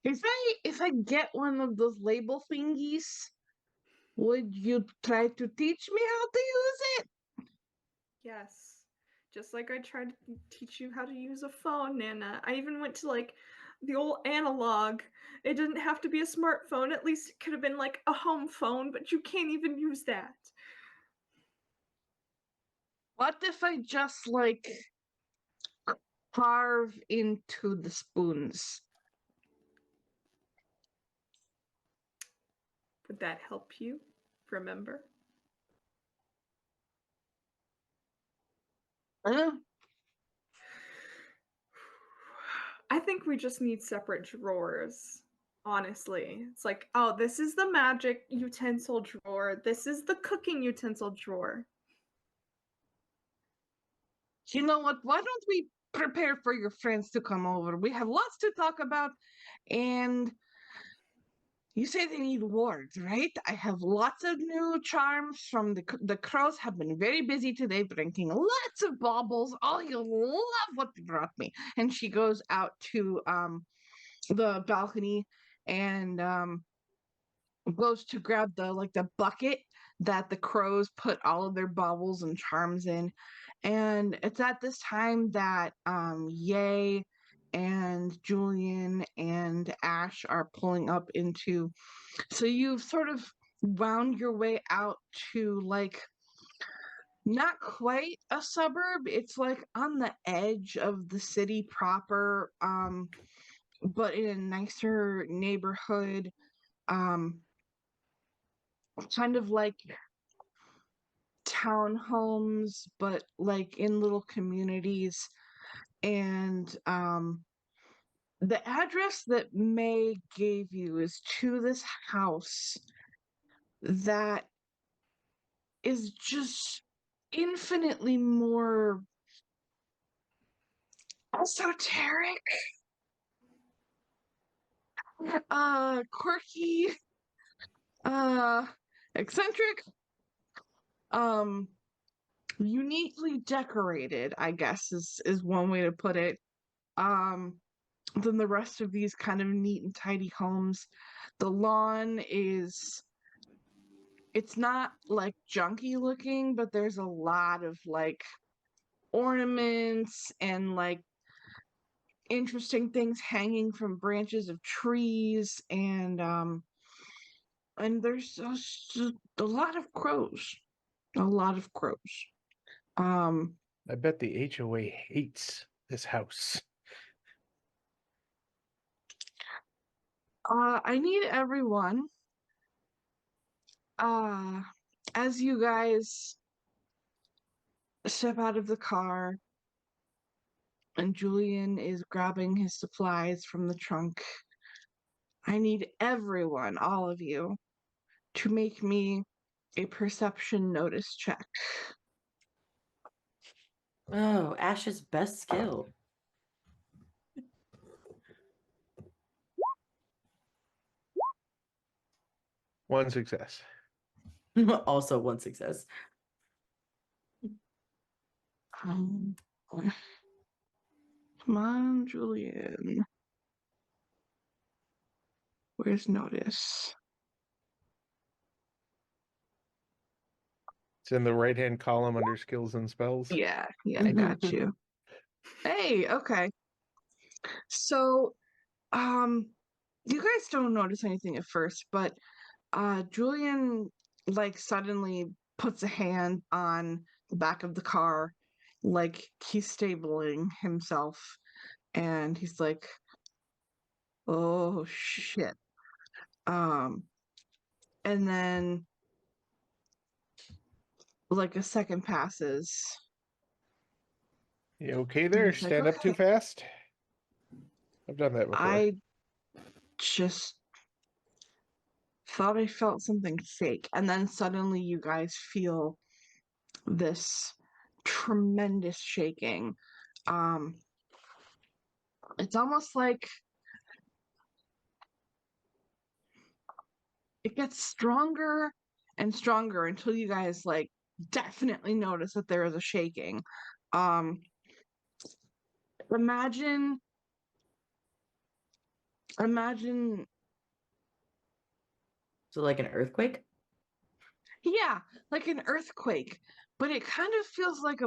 If I get one of those label thingies, would you try to teach me how to use it? Yes. Just like I tried to teach you how to use a phone, Nana. I even went to like the old analog. It didn't have to be a smartphone. At least it could have been like a home phone, but you can't even use that. What if I just like carve into the spoons? Would that help you remember? Huh? I think we just need separate drawers. Honestly, it's like, oh, this is the magic utensil drawer. This is the cooking utensil drawer. You know what? Why don't we prepare for your friends to come over? We have lots to talk about, and you say they need wards, right? I have lots of new charms from the crows have been very busy today, bringing lots of baubles. Oh, you'll love what they brought me. And she goes out to the balcony and goes to grab the bucket that the crows put all of their baubles and charms in. And it's at this time that Yay and Julian and Ash are pulling up into, so you've sort of wound your way out to like not quite a suburb. It's like on the edge of the city proper, but in a nicer neighborhood. Um, Kind of like townhomes, but like in little communities. And the address that May gave you is to this house that is just infinitely more esoteric, quirky, uh, eccentric, um, uniquely decorated, I guess is one way to put it. Um, than the rest of these kind of neat and tidy homes. The lawn is, it's not like junky looking, but there's a lot of like ornaments and like interesting things hanging from branches of trees, and there's just a lot of crows. A lot of crows. Um I bet the HOA hates this house. I need everyone, uh as you guys step out of the car and Julian is grabbing his supplies from the trunk. I need everyone, all of you, to make me a perception notice check. Oh, Ash's best skill. One success. Also one success. Come on, Julian. Where's notice? It's in the right-hand column under skills and spells. Yeah, I got you. Hey, okay. So, you guys don't notice anything at first, but Julian like suddenly puts a hand on the back of the car, like he's stabling himself, and he's like, "Oh shit." Um, and then like a second passes. You okay And there? he's like, Stand up too "Okay, fast? I've done that before. I just thought I felt something fake." And then suddenly you guys feel this tremendous shaking. Um, it's almost like it gets stronger and stronger until you guys like definitely notice that there is a shaking. Um, imagine, imagine, So like an earthquake? yeah, like an earthquake, but it kind of feels like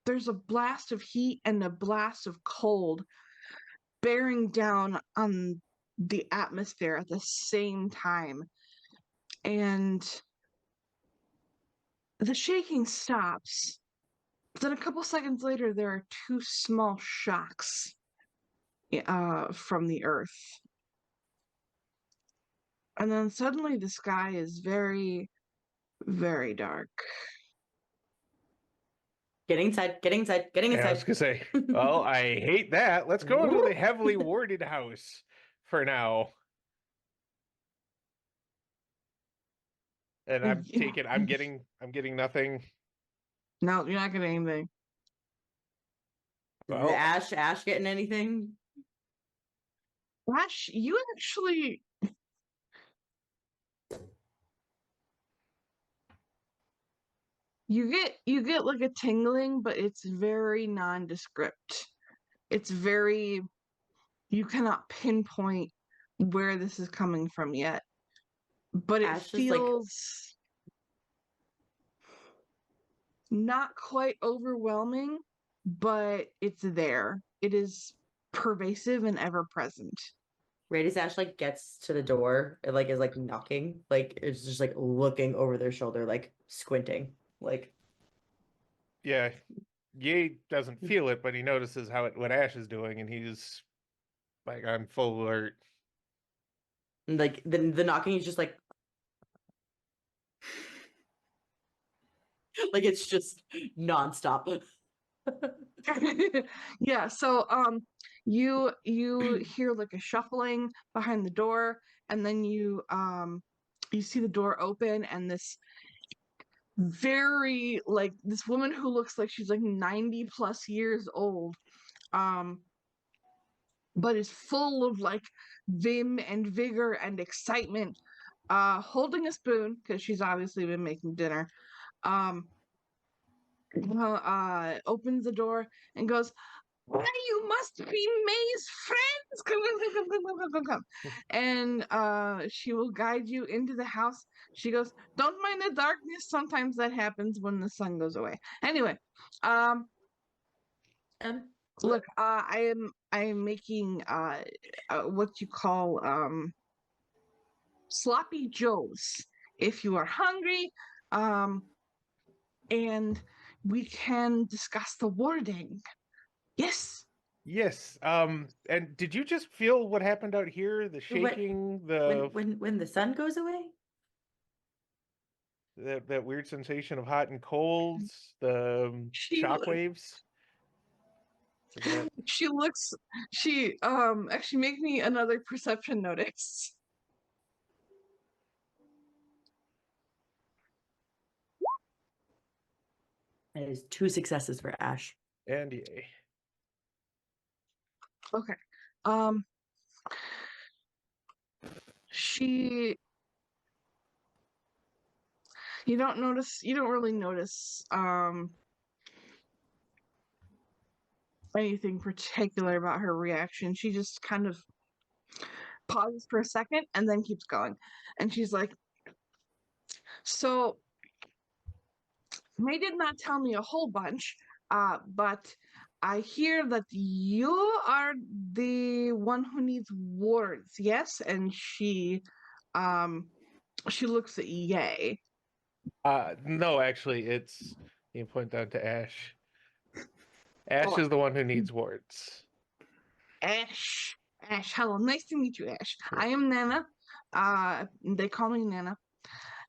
there's a blast of heat and a blast of cold bearing down on the atmosphere at the same time. And the shaking stops. Then a couple seconds later, there are two small shocks from the earth. And then suddenly the sky is very, very dark. Getting inside, getting inside, getting Yeah, I was inside. gonna say, well, I hate that. Let's go into the heavily warded house for now. And I'm getting nothing. No, you're not getting anything. Well, Ash getting anything? Ash, you actually you get like a tingling, but it's very nondescript. It's very you cannot pinpoint where this is coming from yet. But it Ash is like feels not quite overwhelming, but it's there. It is pervasive and ever present. right as Ash like gets to the door, it like is like knocking, like it's just like looking over their shoulder, like squinting. Like yeah, Ye doesn't feel it, but he notices what Ash is doing, and he's like on full alert. like the knocking is just like it's just nonstop. Yeah, so you hear like a shuffling behind the door, and then you see the door open, and this very like this woman who looks like she's like 90 plus years old, um but is full of like vim and vigor and excitement, holding a spoon because she's obviously been making dinner. um Opens the door and goes, "Why, you must be May's friends! Come, come, come, come, come, come, come, come." And she will guide you into the house. She goes, "Don't mind the darkness. Sometimes that happens when the sun goes away." Anyway, um, Um, look, I am making what you call sloppy joes. If you are hungry, um, and we can discuss the warding. Yes. Yes. And did you just feel what happened out here? The what shaking, when the sun goes away? that weird sensation of hot and colds, the She shock waves. Is that she looks she actually make me another perception notice. That is 2 successes for Ash. and yay. Okay. Um she you don't really notice anything particular about her reaction. She just kind of pauses for a second and then keeps going. And she's like, "So May did not tell me a whole bunch, but I hear that you are the one who needs wards, yes? And um she looks at Yay. No, actually, it's you point down to Ash. Ash Oh, is the one who needs wards. Ash. Ash, hello, nice to meet you, Ash. I am Nana. They call me Nana.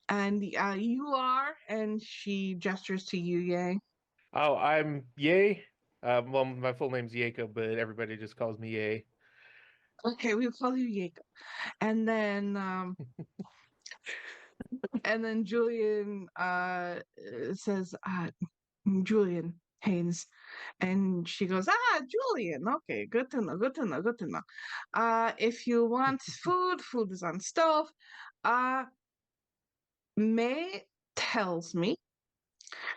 And you are, and she gestures to you, Yay. Oh, I'm Yay. Well, my full name's Jacob, but everybody just calls me Yay. Okay, we'll call you Jacob. And then Julian says, Julian Haynes. And she goes, Julian. Okay, good to know, good to know, good to know. If you want food, food is on stove. Uh, May tells me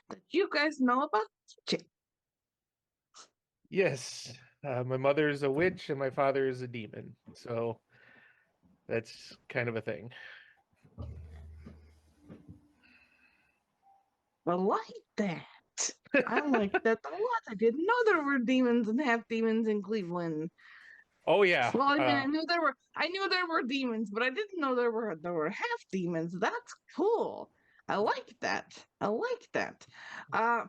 that you guys know about Jake. Yes, my mother is a witch and my father is a demon, so that's kind of a thing. I like that. I like that a lot. I didn't know there were demons and half demons in Cleveland. Oh yeah, Well, I mean, I knew there were demons, but I didn't know there were half demons. That's cool. I like that. I like that. Uh,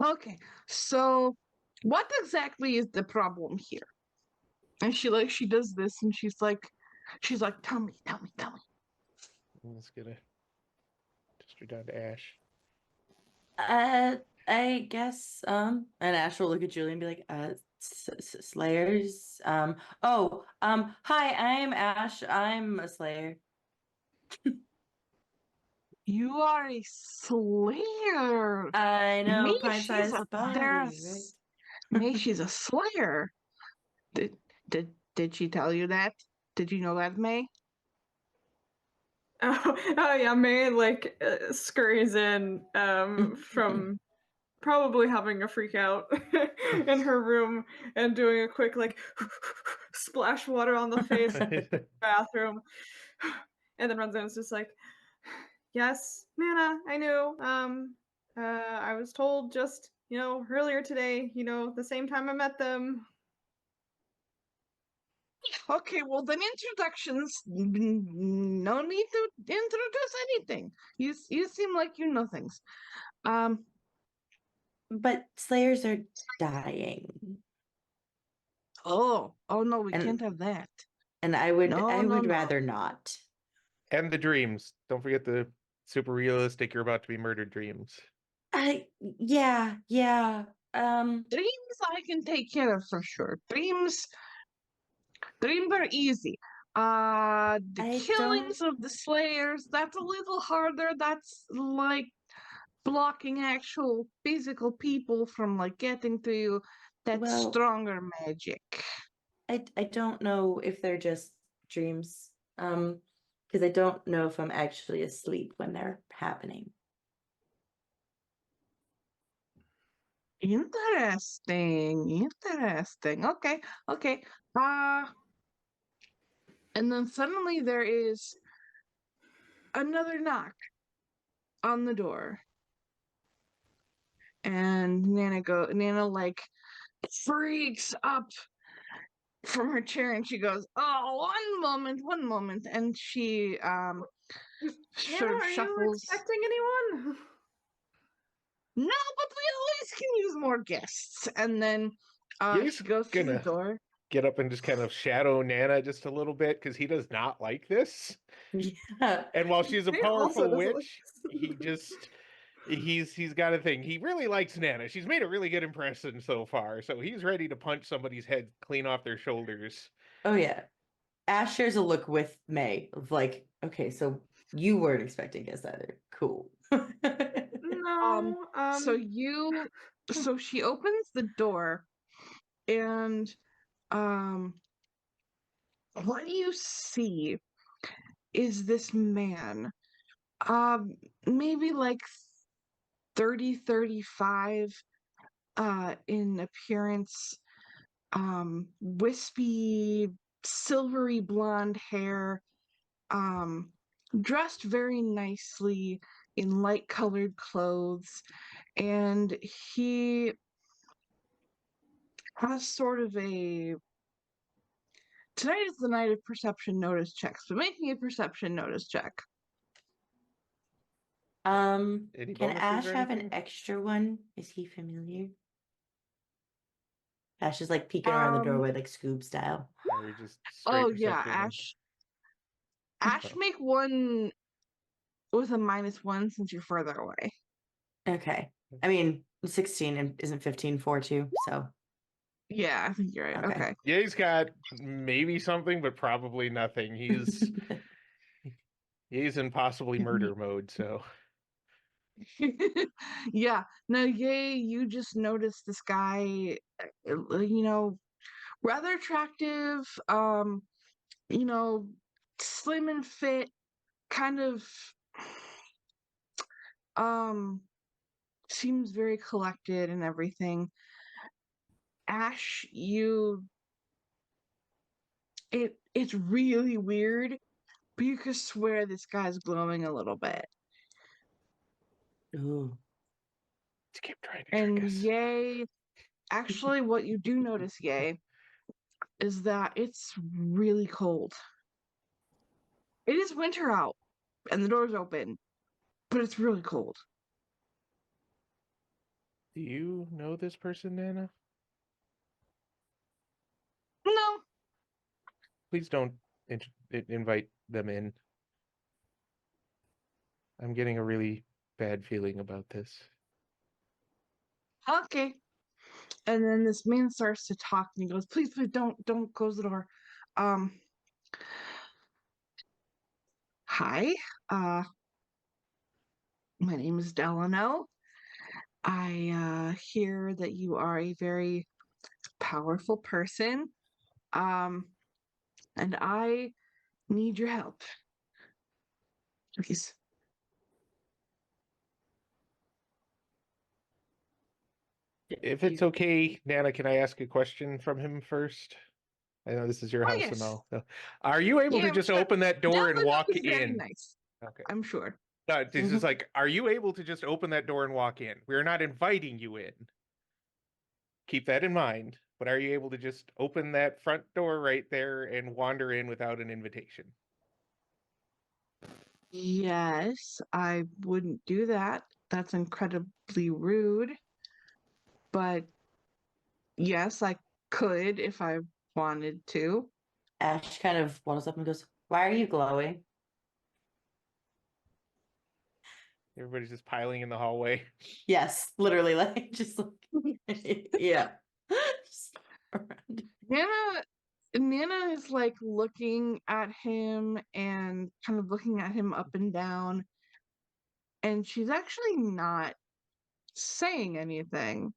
okay. So, what exactly is the problem here? And she does this, and she's like, tell me, tell me, tell me. I'm just gonna just down to Ash. I guess and Ash will look at Julie and be like, Slayers. Hi, I'm Ash. I'm a Slayer. You are a slayer. I know, Me, she's pint-sized a body, right? Me, she's a slayer. Did did she tell you that? Did you know that, May? Oh yeah, May like scurries in from probably having a freak out in her room and doing a quick like splash water on the face bathroom and then runs in and is just like, yes, Nana, I knew. I was told just, earlier today, the same time I met them. Okay, well then introductions. No need to introduce anything. You seem like you know things. Um. But Slayers are dying. Oh no, we And can't have that. and I would No, I no, would no. rather not. And the dreams. Don't forget the super realistic, you're about to be murdered dreams. Yeah. Dreams I can take care of for sure. Dreams are easy. The I don't killings of the Slayers, that's a little harder. That's like blocking actual physical people from like getting to you. That's well, stronger magic. I don't know if they're just dreams. Because I don't know if I'm actually asleep when they're happening. Interesting. Okay. Uh, and then suddenly there is another knock on the door. And Nana like freaks up from her chair and she goes, "Oh, one moment." And she Nana, sort of are you shuffles. expecting anyone? No, but we always can use more guests. And then Ye's she goes to the gonna door. get up and just kind of shadow Nana just a little bit because he does not like this. Yeah. And while she's a Nana also powerful doesn't like witch, he this. just he's got a thing. He really likes Nana. She's made a really good impression so far, so he's ready to punch somebody's head clean off their shoulders. Oh yeah. Ash shares a look with May of like, okay, so you weren't expecting us either. Cool. Um, No, so you, so she opens the door, and um, what you see is this man, maybe like 35, in appearance, wispy, silvery blonde hair, um, dressed very nicely in light colored clothes, and he as sort of a tonight is the night of perception notice checks, but making a perception notice check. Any Can bonuses Ash or have an anything? extra one? Is he familiar? Ash is like peeking around the Um, doorway, like Scoob style. Or are we just oh straight yeah, perception? Ash Oh. make one with a -1 since you're further away. Okay. I mean, 16 and isn't 15 4 too, so Yeah, I think you're right. okay. Okay. Yeah, he's got maybe something, but probably nothing. He's in possibly murder mode, so Yeah. Now, yay, you just noticed this guy, rather attractive, you know, slim and fit, kind of, um, seems very collected and everything. Ash, it's really weird, but you could swear this guy's glowing a little bit. Ooh. he kept trying to trick And us. yay, actually, what you do notice, yay, is that it's really cold. It is winter out and the door's open, but it's really cold. Do you know this person, Nana? No. Please don't invite them in. I'm getting a really bad feeling about this. Okay. And then this man starts to talk and he goes, please don't close the door. Um Hi. My name is Delano. I hear that you are a very powerful person. Um and I need your help. Please. If it's okay, Nana, can I ask a question from him first? I know this is your Oh house and yes. all. So, are you able Yeah, to I'm just sure. open that door and Delano walk is very in? nice. Okay. I'm sure. This is like, are you able to just open that door and walk in? We're not inviting you in. Keep that in mind. But are you able to just open that front door right there and wander in without an invitation? Yes, I wouldn't do that. That's incredibly rude. But yes, I could if I wanted to. Ash kind of waddles up and goes, "Why are you glowing?" Everybody's just piling in the hallway. Yes, literally, like just like yeah. Just around. Nana Nana is like looking at him and kind of looking at him up and down, and she's actually not saying anything.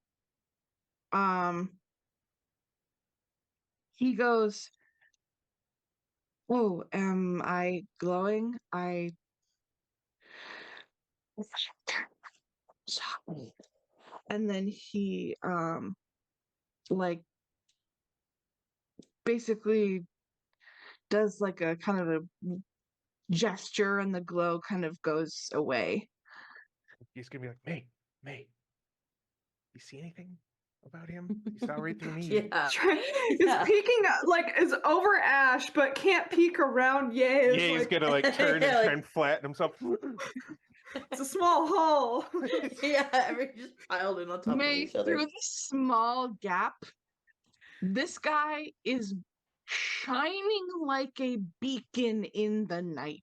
Um, he goes, "Oh, am I glowing? I and then he like basically does like a kind of a gesture and the glow kind of goes away. He's gonna be like, May, you see anything about him? He saw right through me. Yeah. Is Yeah. peeking like is over Ash, but can't peek around. Yay! Yeah, he's Like gonna like turn Yeah, and like- try and flatten himself. it's a small hole. Yeah, everyone just piled in on top of May each through other. the small gap, this guy is shining like a beacon in the night.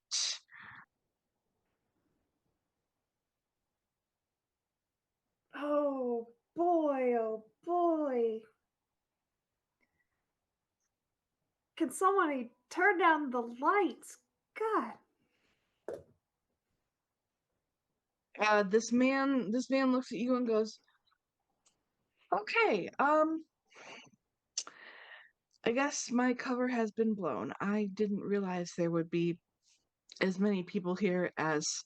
Oh boy! Oh boy! Can somebody turn down the lights? God. This man looks at you and goes, "Okay, I guess my cover has been blown. I didn't realize there would be as many people here as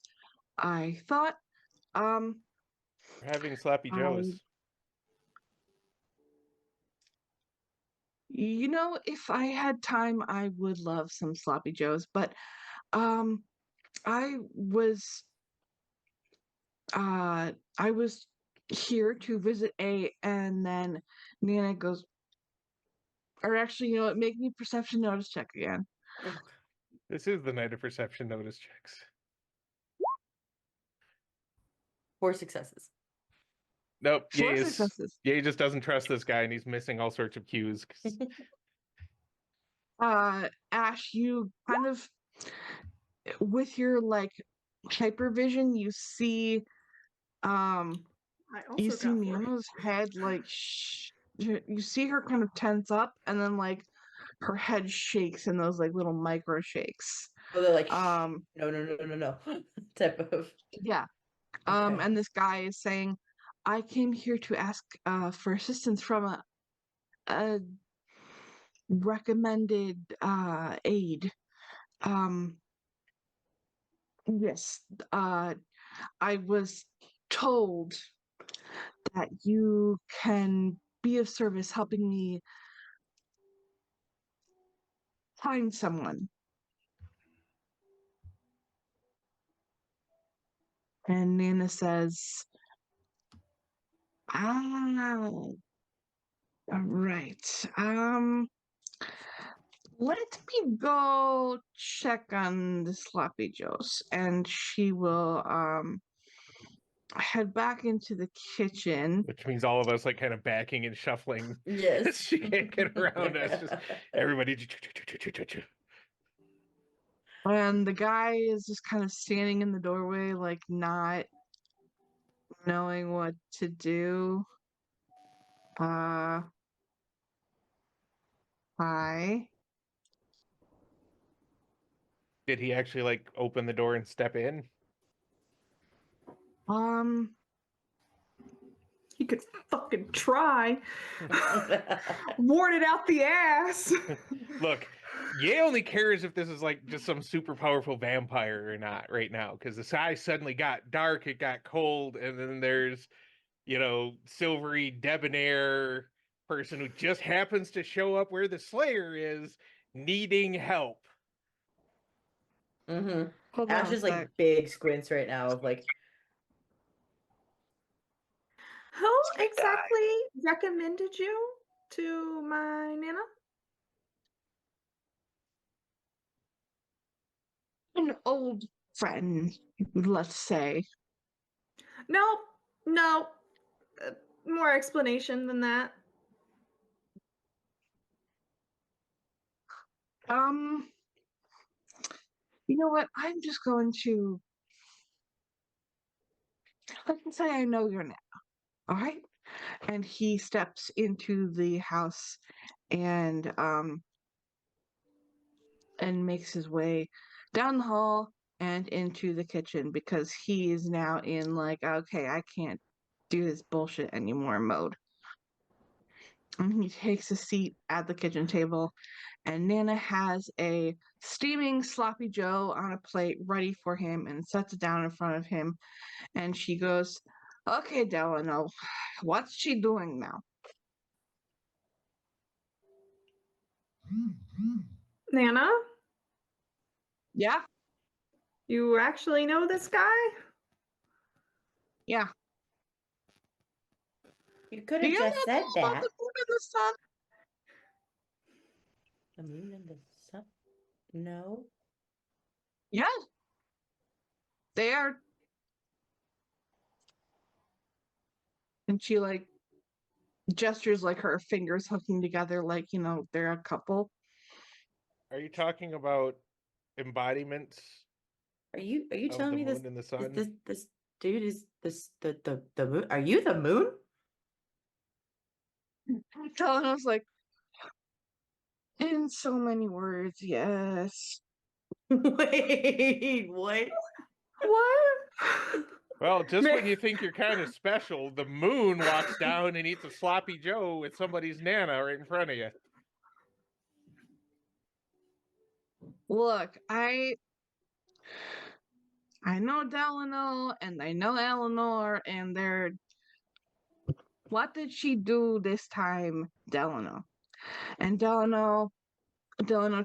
I thought. Um, We're having sloppy I, joes. if I had time, I would love some sloppy joes, but um, I was I was here to visit A, and then Nana goes, Or actually, you know what? Make me perception notice check again. This is the night of perception notice checks. 4 successes. Nope. 4 successes. Ye just doesn't trust this guy, and he's missing all sorts of cues. Ash, you kind of, with your like hypervision, you see I you also see got 4. Nana's head like you see her kind of tense up, and then like her head shakes in those like little micro shakes. Oh, they're like, Um, no, type of. yeah. Okay. And this guy is saying, I came here to ask for assistance from a recommended aid. Um, yes, I was told that you can be of service helping me find someone. And Nana says, ah, right. Let me go check on the sloppy joes, and she will head back into the kitchen. Which means all of us like kind of backing and shuffling. Yes. She can't get around us. Just everybody. And the guy is just kind of standing in the doorway, like not knowing what to do. Hi. Did he actually like open the door and step in? Um, He could fucking try. Ward it out the ass. Look, Ye only cares if this is like just some super powerful vampire or not right now, because the sky suddenly got dark, it got cold, and then there's, silvery, debonair person who just happens to show up where the Slayer is, needing help. Mm-hmm. hold Ash on a is sec. like big squints right now of like, Who exactly recommended you to my Nana? An old friend, let's say. No, no. More explanation than that. Um, you know what? I'm just going to let's say I know your name. All right. And he steps into the house and makes his way down the hall and into the kitchen because he is now in like, okay, I can't do this bullshit anymore mode. And he takes a seat at the kitchen table, and Nana has a steaming sloppy Joe on a plate ready for him and sets it down in front of him. And she goes, okay, Delano, what's she doing now? Nana, Yeah, you actually know this guy? yeah. you could Do have you know just said about that. the moon and the sun? The moon and the sun? No. Yeah, they are. And she like gestures like her fingers hooking together, like, they're a couple. Are you talking about embodiments Are you of telling the me this moon and the is sun? this dude is this the moon? Are you the moon? Telling us like in so many words, yes. Wait, what? What? Well, just Ma- when you think you're kind of special, the moon walks down and eats a sloppy Joe with somebody's Nana right in front of you. Look, I know Delano and I know Eleanor, and they're what did she do this time, Delano? And Delano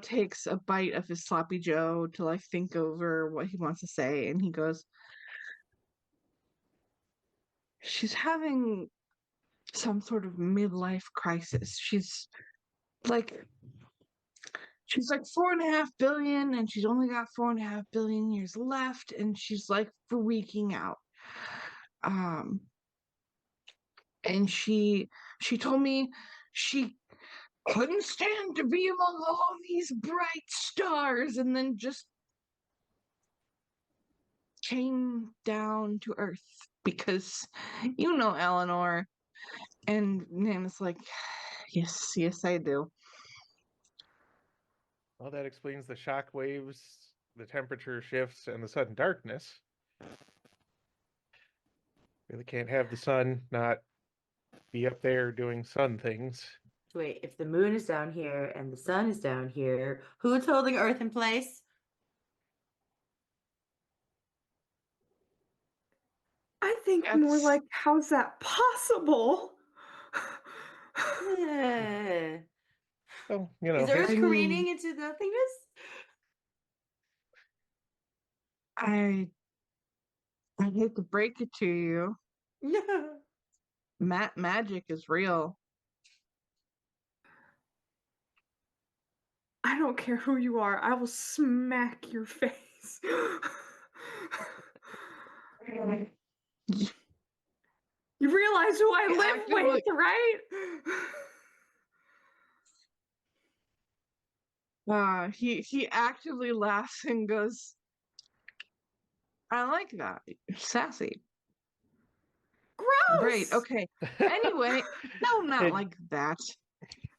takes a bite of his sloppy Joe to like think over what he wants to say, and he goes, she's having some sort of midlife crisis. like she's like 4.5 billion, and she's only got 4.5 billion years left, and she's like freaking out. Um, and she told me she couldn't stand to be among all these bright stars, and then just came down to Earth because you know Eleanor. And Nana's like, yes, yes, I do. Well, that explains the shock waves, the temperature shifts, and the sudden darkness. Really can't have the sun not be up there doing sun things. Wait, if the moon is down here and the sun is down here, who's holding Earth in place? I think more That's like, how's that possible? Eh. So, Is hey, Earth I mean, careening into nothingness? I I hate to break it to you. No. Magic is real. I don't care who you are. I will smack your face. You realize who I live Actively, with, right? he actively laughs and goes, I like that. Sassy. Great. Gross. Okay. Anyway, no, not It- like that.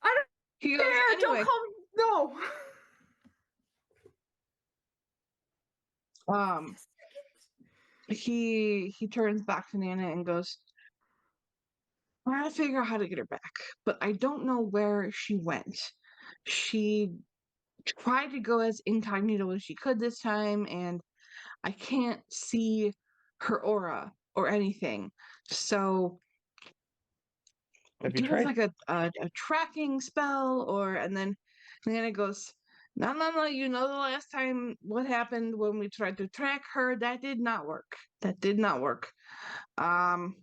I don't He goes, care. Don't anyway, call me. No. um, he turns back to Nana and goes, I'm trying to figure out how to get her back, but I don't know where she went. She tried to go as incognito as she could this time, and I can't see her aura or anything. So have you do you have tried? like a tracking spell, or and then Nana goes, no, no, no, you know the last time what happened when we tried to track her? That did not work. That did not work. Um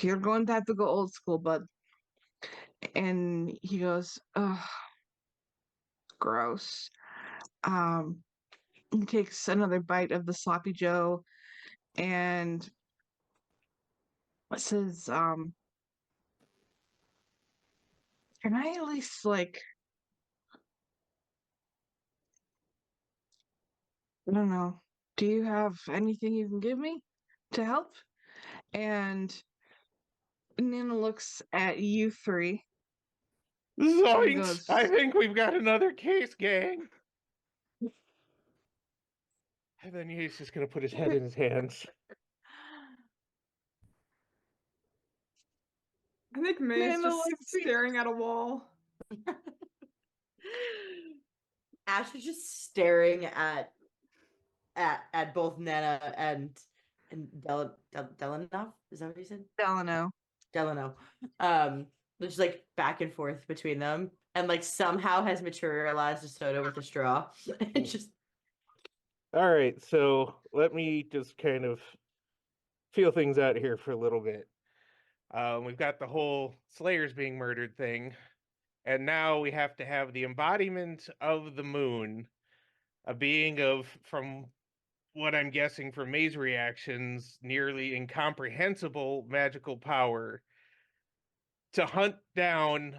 you're going to have to go old school, bud. And he goes, oh, gross. Um he takes another bite of the sloppy Joe and says, can I at least like, I don't know, do you have anything you can give me to help? And Nana looks at you three and Zoinks! I goes, think we've got another case, gang. And then he's just gonna put his head in his hands. I think May's Nana just looks at staring at a wall. Ash is just staring at both Nana and Delano. Is that what you said? Delano. Delano. Just like back and forth between them, and like somehow has materialized a soda with a straw. It just All right, so let me just kind of feel things out here for a little bit. We've got the whole Slayers being murdered thing, and now we have to have the embodiment of the moon, a being of, from what I'm guessing from May's reactions, nearly incomprehensible magical power to hunt down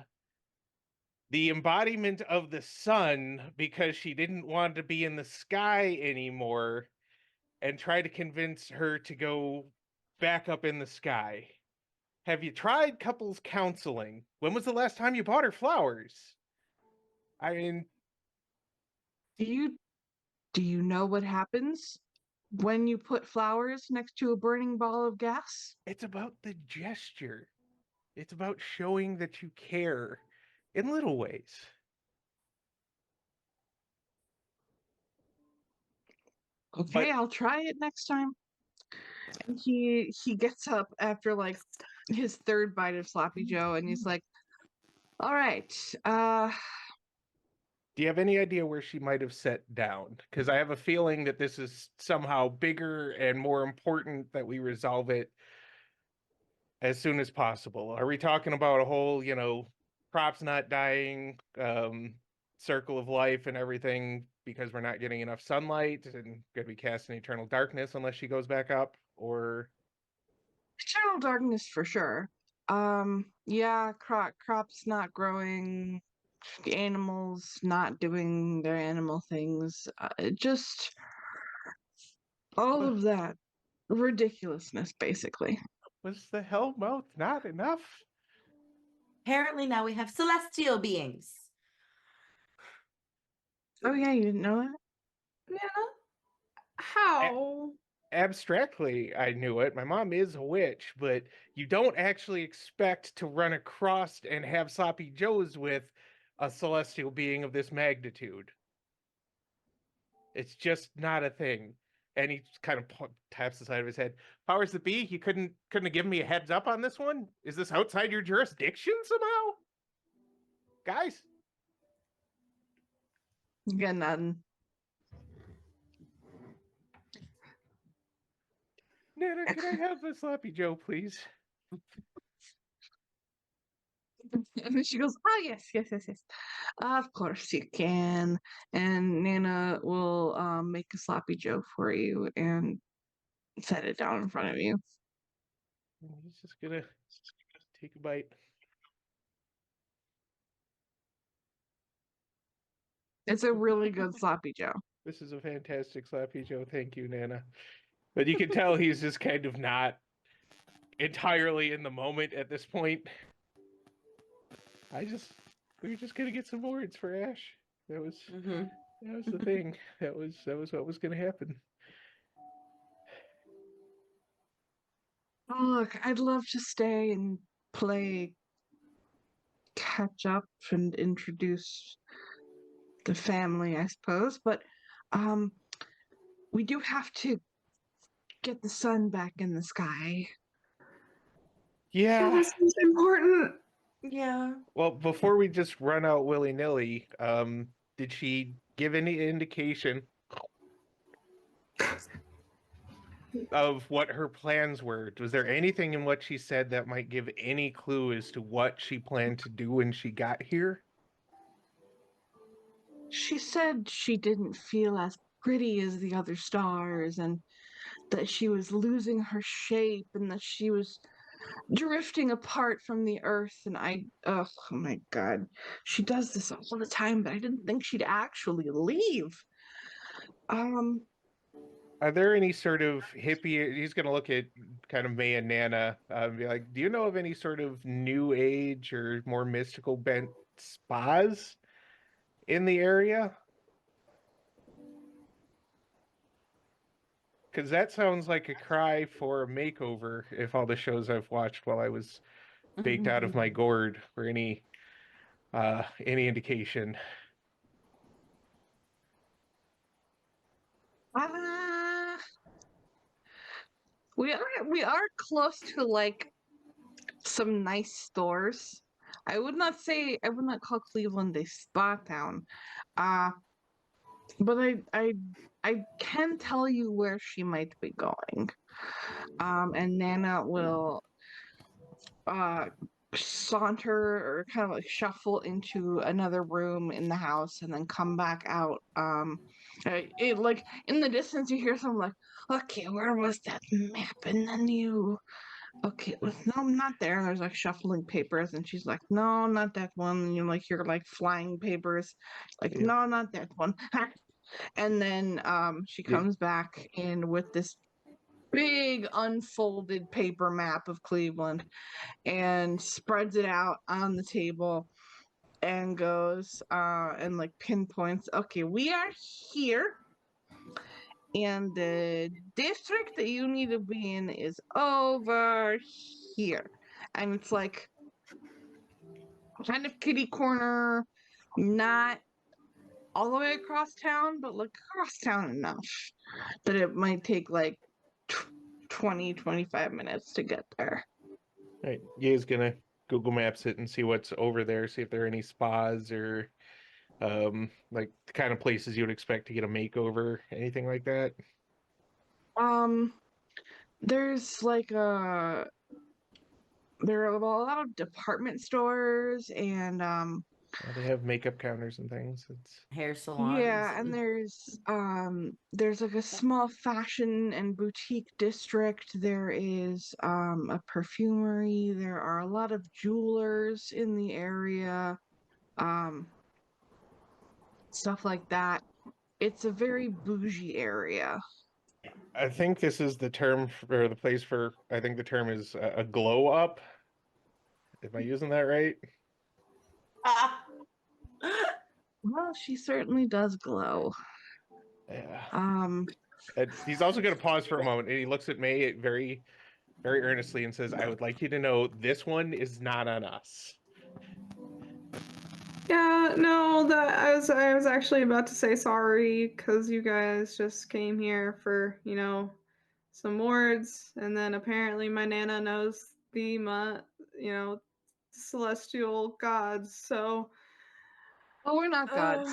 the embodiment of the sun because she didn't want to be in the sky anymore and try to convince her to go back up in the sky. Have you tried couples counseling? When was the last time you bought her flowers? I mean, Do you know what happens when you put flowers next to a burning ball of gas? it's about the gesture. It's about showing that you care in little ways. Okay, But I'll try it next time. And he gets up after like his third bite of sloppy Joe, and he's like, all right, do you have any idea where she might have sat down? Because I have a feeling that this is somehow bigger and more important that we resolve it as soon as possible. Are we talking about a whole, crops not dying, circle of life and everything because we're not getting enough sunlight and gonna be cast in eternal darkness unless she goes back up, or Eternal darkness for sure. Yeah, crops not growing, animals not doing their animal things. Just all wa- of that ridiculousness, basically. was the Hellmouth not enough? Apparently now we have celestial beings. Oh yeah, you didn't know that? Nana, A- how? Abstractly, I knew it. My mom is a witch, but you don't actually expect to run across and have sloppy joes with a celestial being of this magnitude. It's just not a thing. And he kind of taps the side of his head. Powers that be, you couldn't have given me a heads up on this one? Is this outside your jurisdiction somehow? Guys? You got nothing. Nana, can I have a sloppy Joe, please? And then she goes, "Oh yes, yes, yes, yes. Of course you can." And Nana will make a sloppy Joe for you and set it down in front of you. He's just gonna take a bite. It's a really good sloppy Joe. This is a fantastic sloppy Joe. Thank you, Nana. But you can tell he's just kind of not entirely in the moment at this point. We were just gonna get some words for Ash. That was Mm-hmm. that was the thing. That was what was gonna happen. Oh, look, I'd love to stay and play catch up and introduce the family, I suppose, but um we do have to get the sun back in the sky. Yeah, Yeah. this is important. Yeah. Well, before we just run out willy-nilly, did she give any indication of what her plans were? Was there anything in what she said that might give any clue as to what she planned to do when she got here? She said she didn't feel as pretty as the other stars and that she was losing her shape and that she was drifting apart from the earth. And oh my God, she does this all the time, but I didn't think she'd actually leave. Um, Are there any sort of hippie? He's going to look at kind of May and Nana and be like, do you know of any sort of new age or more mystical bent spas in the area? Because that sounds like a cry for a makeover if all the shows I've watched while I was baked out of my gourd were any indication. uh, we are close to like some nice stores. I would not call Cleveland a spa town. Uh, but I can tell you where she might be going. And Nana will uh saunter or kind of like shuffle into another room in the house and then come back out. It like in the distance you hear someone like, okay, where was that map? And then you okay, no, not there. And there's like shuffling papers, and she's like, no, not that one. And you're like, you're like flying papers, like, Yeah. no, not that one. And then she Yeah. comes back in with this big unfolded paper map of Cleveland and spreads it out on the table and goes and like pinpoints, okay, we are here, and the district that you need to be in is over here. And it's like kind of kitty corner, not all the way across town, but like across town enough that it might take like 20, 25 minutes to get there. Right. Ye's gonna Google Maps it and see what's over there, see if there are any spas or like the kind of places you would expect to get a makeover, anything like that. Um, there's like a there are a lot of department stores and They have makeup counters and things. It's Hair salons. yeah, and there's like a small fashion and boutique district. There is a perfumery. There are a lot of jewelers in the area. Um Stuff like that. It's a very bougie area. I think this is the term or the place for. I think the term is a glow up. Am I using that right? Ah. Well, she certainly does glow. Yeah. Um And he's also going to pause for a moment, and he looks at May very, very earnestly and says, "I would like you to know this one is not on us." Yeah, no, that I was actually about to say sorry because you guys just came here for, some words, and then apparently my nana knows the you know, celestial gods. So, well, we're not gods.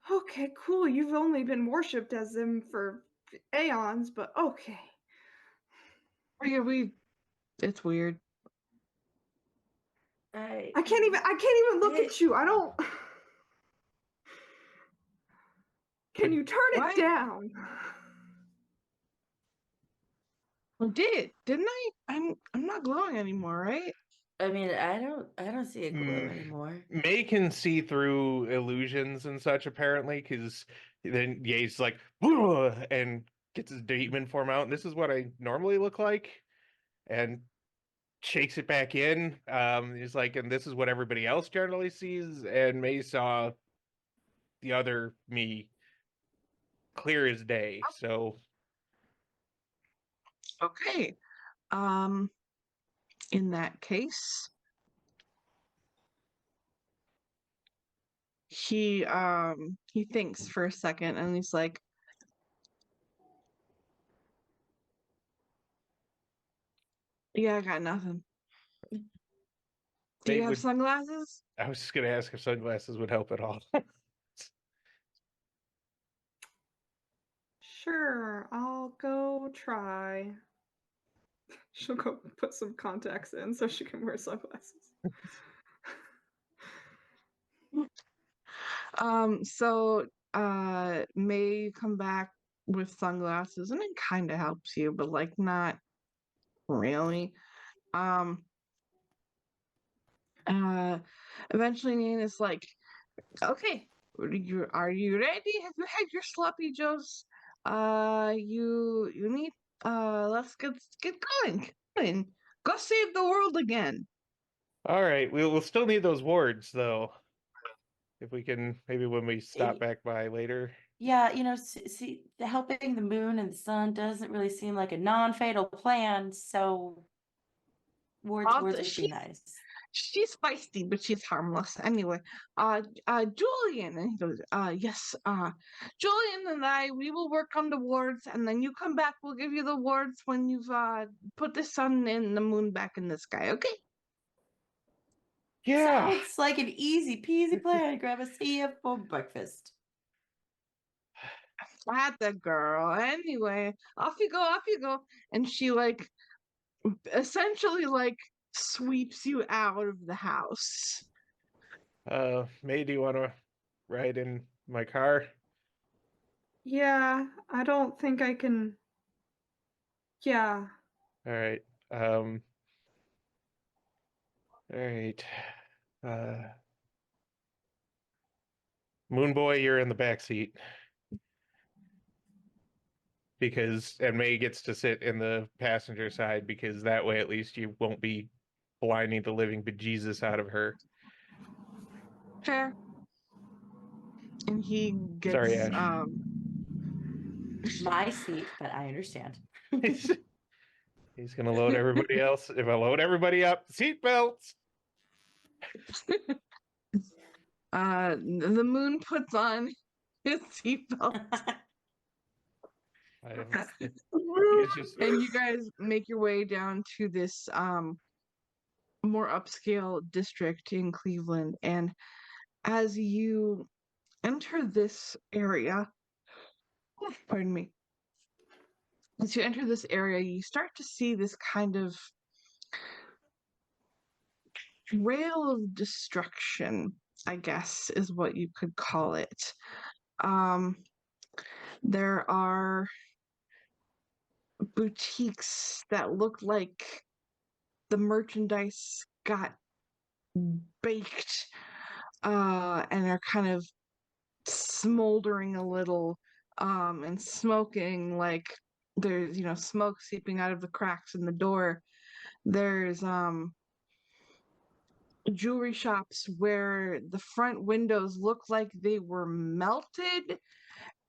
uh, okay, cool. You've only been worshipped as them for aeons, but okay. We it's weird. I can't even look Hey, at you. I don't. Can you turn it What? down? Well, didn't I? I'm not glowing anymore, right? I mean, I don't see a glow anymore. May can see through illusions and such apparently, because then Ye's like, "Ugh," and gets his demon form out, and this is what I normally look like, and shakes it back in. He's like, and this is what everybody else generally sees, and May saw the other me clear as day. So Okay. Um, in that case, he thinks for a second and he's like, "Yeah, I got nothing. Do May you have would. sunglasses?" I was just gonna ask if sunglasses would help at all. Sure, I'll go try. She'll go put some contacts in so she can wear sunglasses. So May come back with sunglasses and it kind of helps you, but like not really. Um uh Eventually Nina's like, "Okay, are you ready? Have you had your sloppy joes? You need let's get going. Get going. Go save the world again." All right, we'll still need those wards though. If we can, maybe when we stop It- back by later. yeah, see, helping the moon and the sun doesn't really seem like a non-fatal plan, so words Oh, words would be nice. she's feisty, but she's harmless. Anyway, Julian, and he goes, yes, Julian and I, we will work on the wards, and then you come back. We'll give you the wards when you've put the sun and the moon back in the sky. Okay? Yeah. Sounds like an easy peasy plan. Grab a sea for breakfast. At the girl. Anyway, off you go, off you go, and she like essentially like sweeps you out of the house. May, do you want to ride in my car? Yeah, I don't think I can. Yeah. All right. All right. Uh, Moon Boy, you're in the back seat and May gets to sit in the passenger side because that way at least you won't be blinding the living bejesus out of her. Fair. And he Sorry, gets Ash. My seat, but I understand. He's gonna load everybody else. If I load everybody up, seatbelts. The moon puts on his seatbelt. It's just And you guys make your way down to this more upscale district in Cleveland. And as you enter this area, pardon me, as you enter this area, you start to see this kind of trail of destruction, I guess, is what you could call it. Um, there are boutiques that look like the merchandise got baked and are kind of smoldering a little and smoking, like there's smoke seeping out of the cracks in the door. There's jewelry shops where the front windows look like they were melted,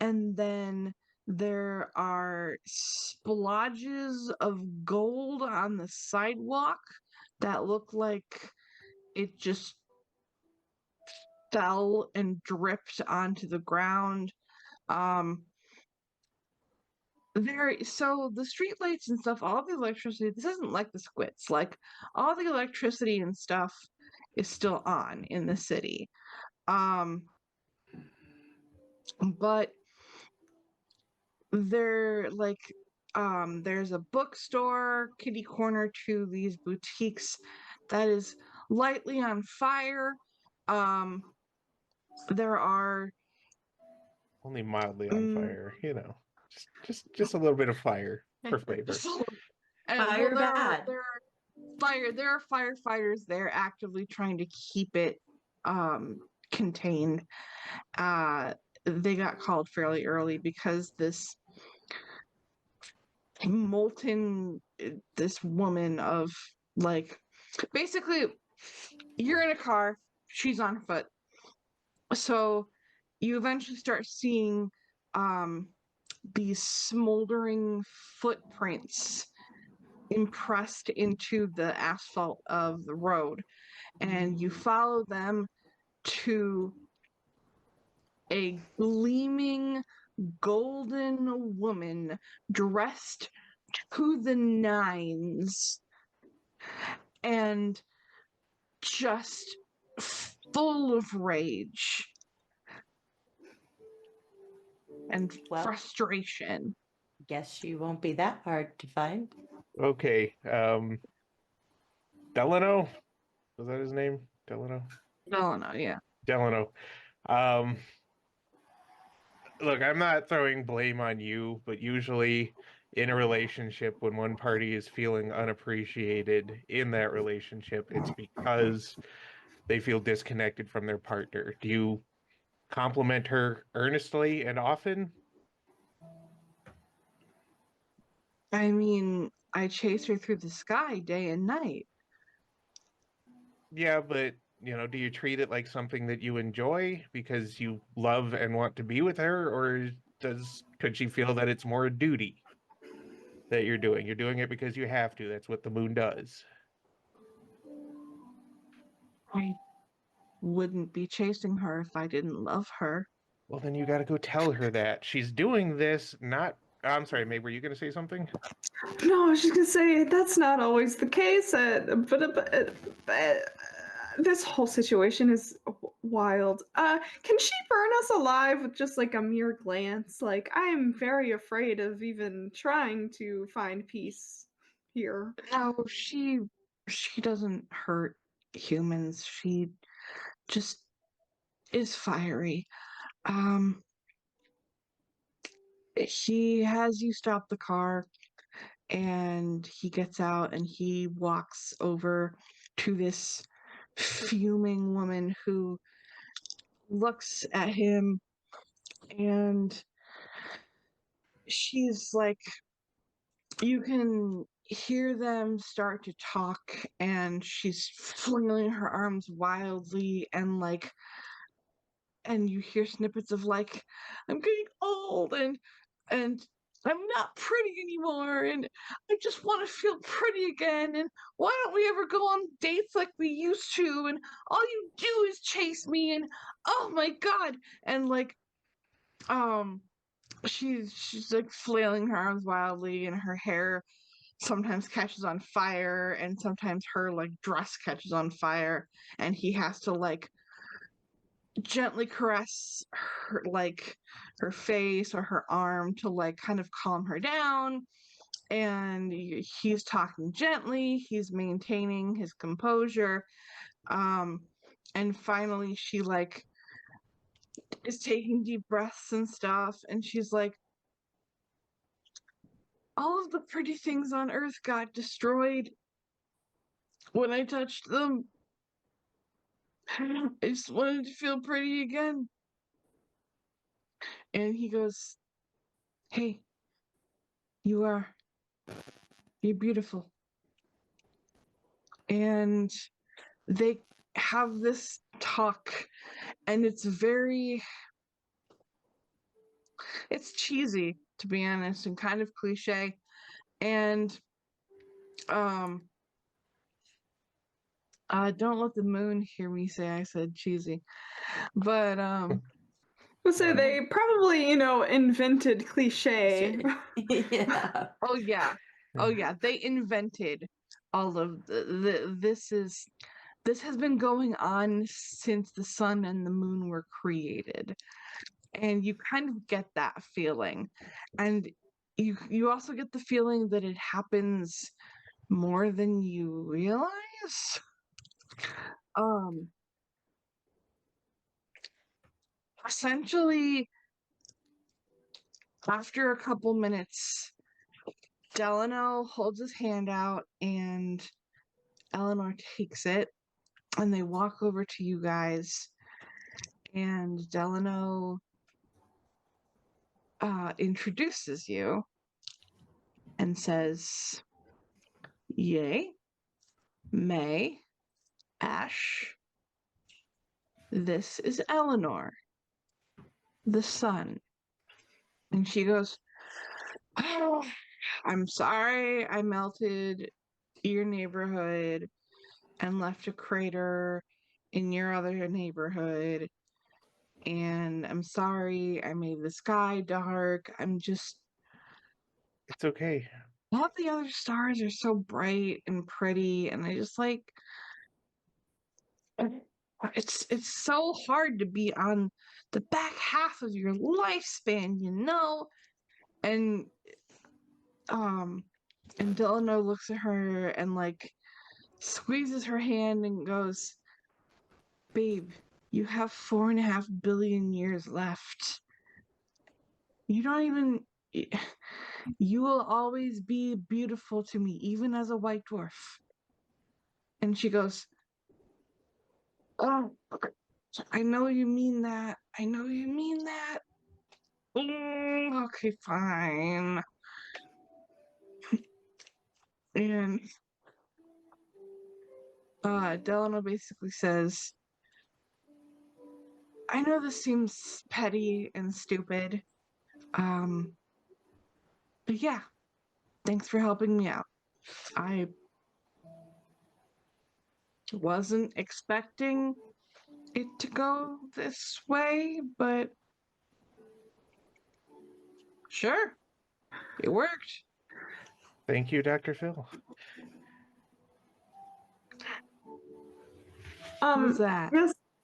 and then there are splodges of gold on the sidewalk that look like it just fell and dripped onto the ground. Um, so the street lights and stuff, all the electricity, this isn't like the squits. Like all the electricity and stuff is still on in the city. Um, but they're like there's a bookstore kitty corner to these boutiques that is lightly on fire. um there are Only mildly on mm, fire, just a little bit of fire for flavor. just a little- and well Fire bad. there are firefighters there actively trying to keep it contained. uh they got called fairly early because this woman of, like, basically you're in a car, she's on foot, so you eventually start seeing um these smoldering footprints impressed into the asphalt of the road, and you follow them to a gleaming golden woman dressed to the nines and just full of rage and Well, frustration. guess she won't be that hard to find. Okay, Delano, was that his name? Delano? Delano, yeah. Delano. Um, Look, I'm not throwing blame on you, but usually in a relationship, when one party is feeling unappreciated in that relationship, it's because they feel disconnected from their partner. Do you compliment her earnestly and often? I mean, I chase her through the sky day and night. Yeah, but do you treat it like something that you enjoy because you love and want to be with her, or could she feel that it's more a duty that you're doing? You're doing it because you have to. That's what the moon does. I wouldn't be chasing her if I didn't love her. Well, then you got to go tell her that. She's doing this not. I'm sorry, Meg, were you going to say something? No, I was just gonna say that's not always the case. This whole situation is wild. Can she burn us alive with just like a mere glance? Like, I am very afraid of even trying to find peace here. No, she doesn't hurt humans. She just is fiery. Um, he has you stop the car, and he gets out and he walks over to this fuming woman who looks at him, and she's like, you can hear them start to talk, and she's flailing her arms wildly, and like, and you hear snippets of like, I'm getting old, and I'm not pretty anymore, and I just want to feel pretty again, and why don't we ever go on dates like we used to, and all you do is chase me, and oh my god, and like, um she's like flailing her arms wildly, and her hair sometimes catches on fire, and sometimes her like dress catches on fire, and he has to like gently caress her, like her face or her arm, to like kind of calm her down. and he's talking gently, he's maintaining his composure. And finally she like is taking deep breaths and stuff, and she's like, all of the pretty things on earth got destroyed when I touched them. I just wanted to feel pretty again. And he goes, hey, you're beautiful. And they have this talk, and it's cheesy, to be honest, and kind of cliche. And don't let the moon hear me say I said cheesy. But So they probably, invented cliche. Yeah. oh yeah, they invented all of this has been going on since the sun and the moon were created. And you kind of get that feeling. And you also get the feeling that it happens more than you realize. Essentially, after a couple minutes, Delano holds his hand out and Eleanor takes it, and they walk over to you guys, and Delano introduces you and says, yay, May, Ash, this is Eleanor, the sun. And she goes, oh, I'm sorry I melted your neighborhood and left a crater in your other neighborhood. And I'm sorry I made the sky dark. It's okay. All the other stars are so bright and pretty, and I just like it's so hard to be on the back half of your lifespan, And and Delano looks at her and like squeezes her hand and goes, babe, you have 4.5 billion years left. You don't even you will always be beautiful to me, even as a white dwarf. And she goes, oh, I know you mean that. I know you mean that. Okay, fine. And Delano basically says, I know this seems petty and stupid. But yeah, thanks for helping me out. I wasn't expecting it to go this way, but sure, it worked. Thank you, Dr. Phil. Who's that?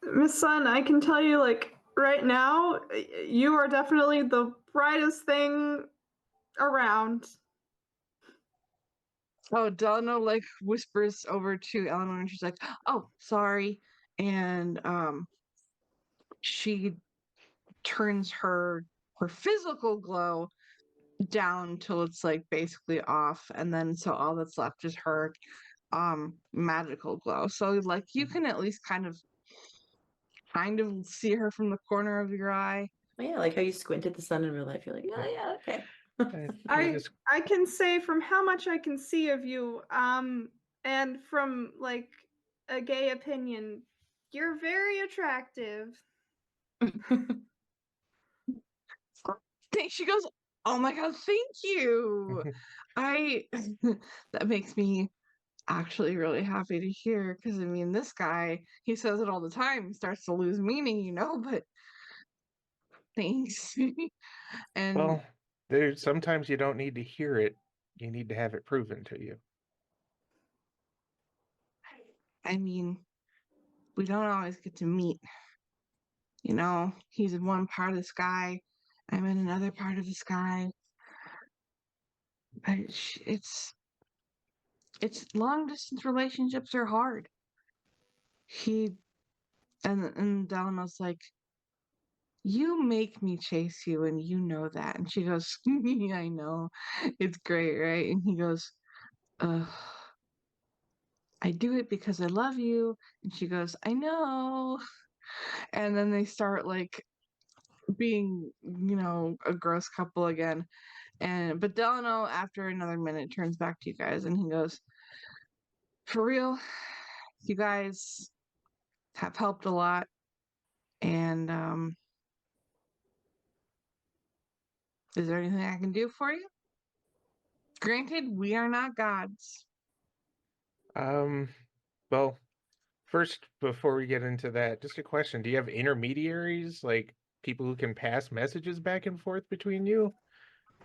Miss Sun, I can tell you, like, right now, you are definitely the brightest thing around. Oh, Delano like whispers over to Eleanor, and she's like, "Oh, sorry," and she turns her physical glow down till it's like basically off, and then so all that's left is her magical glow. So like you can at least kind of see her from the corner of your eye. Well, yeah, like how you squint at the sun in real life. You're like, oh yeah, okay. I can say from how much I can see of you, and from like a gay opinion, you're very attractive. She goes, "Oh my god, thank you." I that makes me actually really happy to hear, because I mean this guy, he says it all the time, he starts to lose meaning, but thanks. And Well, there's sometimes you don't need to hear it. You need to have it proven to you. I mean, we don't always get to meet. He's in one part of the sky, I'm in another part of the sky. It's long distance relationships are hard. He and Delano's like, you make me chase you, and you know that. And she goes, yeah, I know, it's great, right? And he goes, uh, I do it because I love you. And she goes, I know. And then they start like being, a gross couple again. But Delano, after another minute, turns back to you guys and he goes, for real, you guys have helped a lot. And is there anything I can do for you? Granted, we are not gods. Um, well, first, before we get into that, just a question. Do you have intermediaries, like people who can pass messages back and forth between you?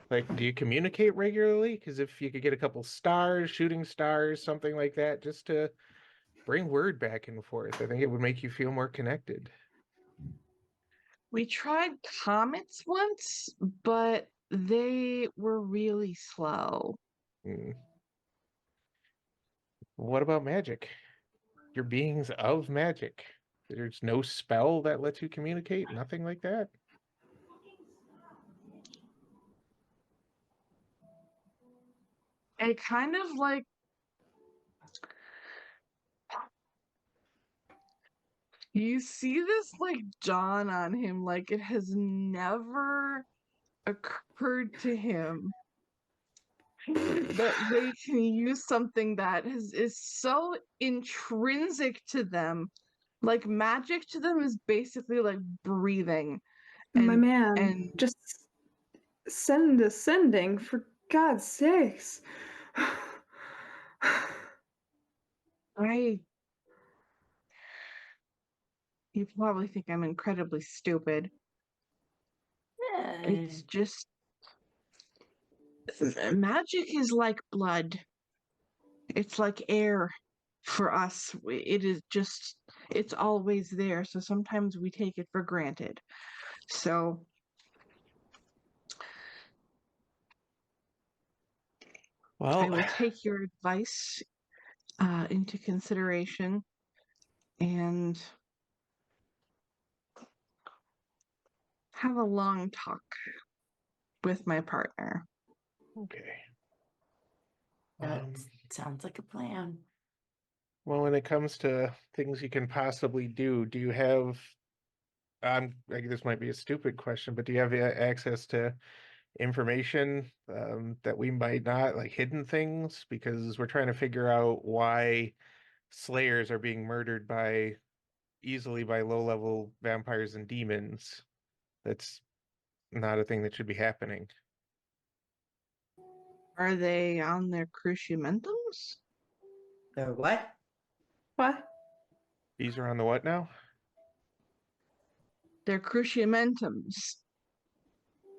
Like, do you communicate regularly? Because if you could get a couple stars, shooting stars, something like that, just to bring word back and forth, I think it would make you feel more connected. We tried comets once, but they were really slow. Hmm. What about magic? You're beings of magic. There's no spell that lets you communicate, nothing like that. It kind of like you see this like dawn on him, like it has never occurred to him that they can use something that is so intrinsic to them. Like magic to them is basically like breathing. My And man, and just send the sending, for God's sakes. I you probably think I'm incredibly stupid. Yeah. It's just magic is like blood. It's like air for us. It is just it's always there. So sometimes we take it for granted. So I Well, will take your advice into consideration and have a long talk with my partner. okay. That Um, sounds like a plan. well, when it comes to things you can possibly do you have, like this might be a stupid question, but do you have access to information that we might not, like hidden things? Because we're trying to figure out why slayers are being murdered easily by low-level vampires and demons. That's not a thing that should be happening. Are they on their cruciamentums? Or what? What? These are on the what now? Their cruciamentums,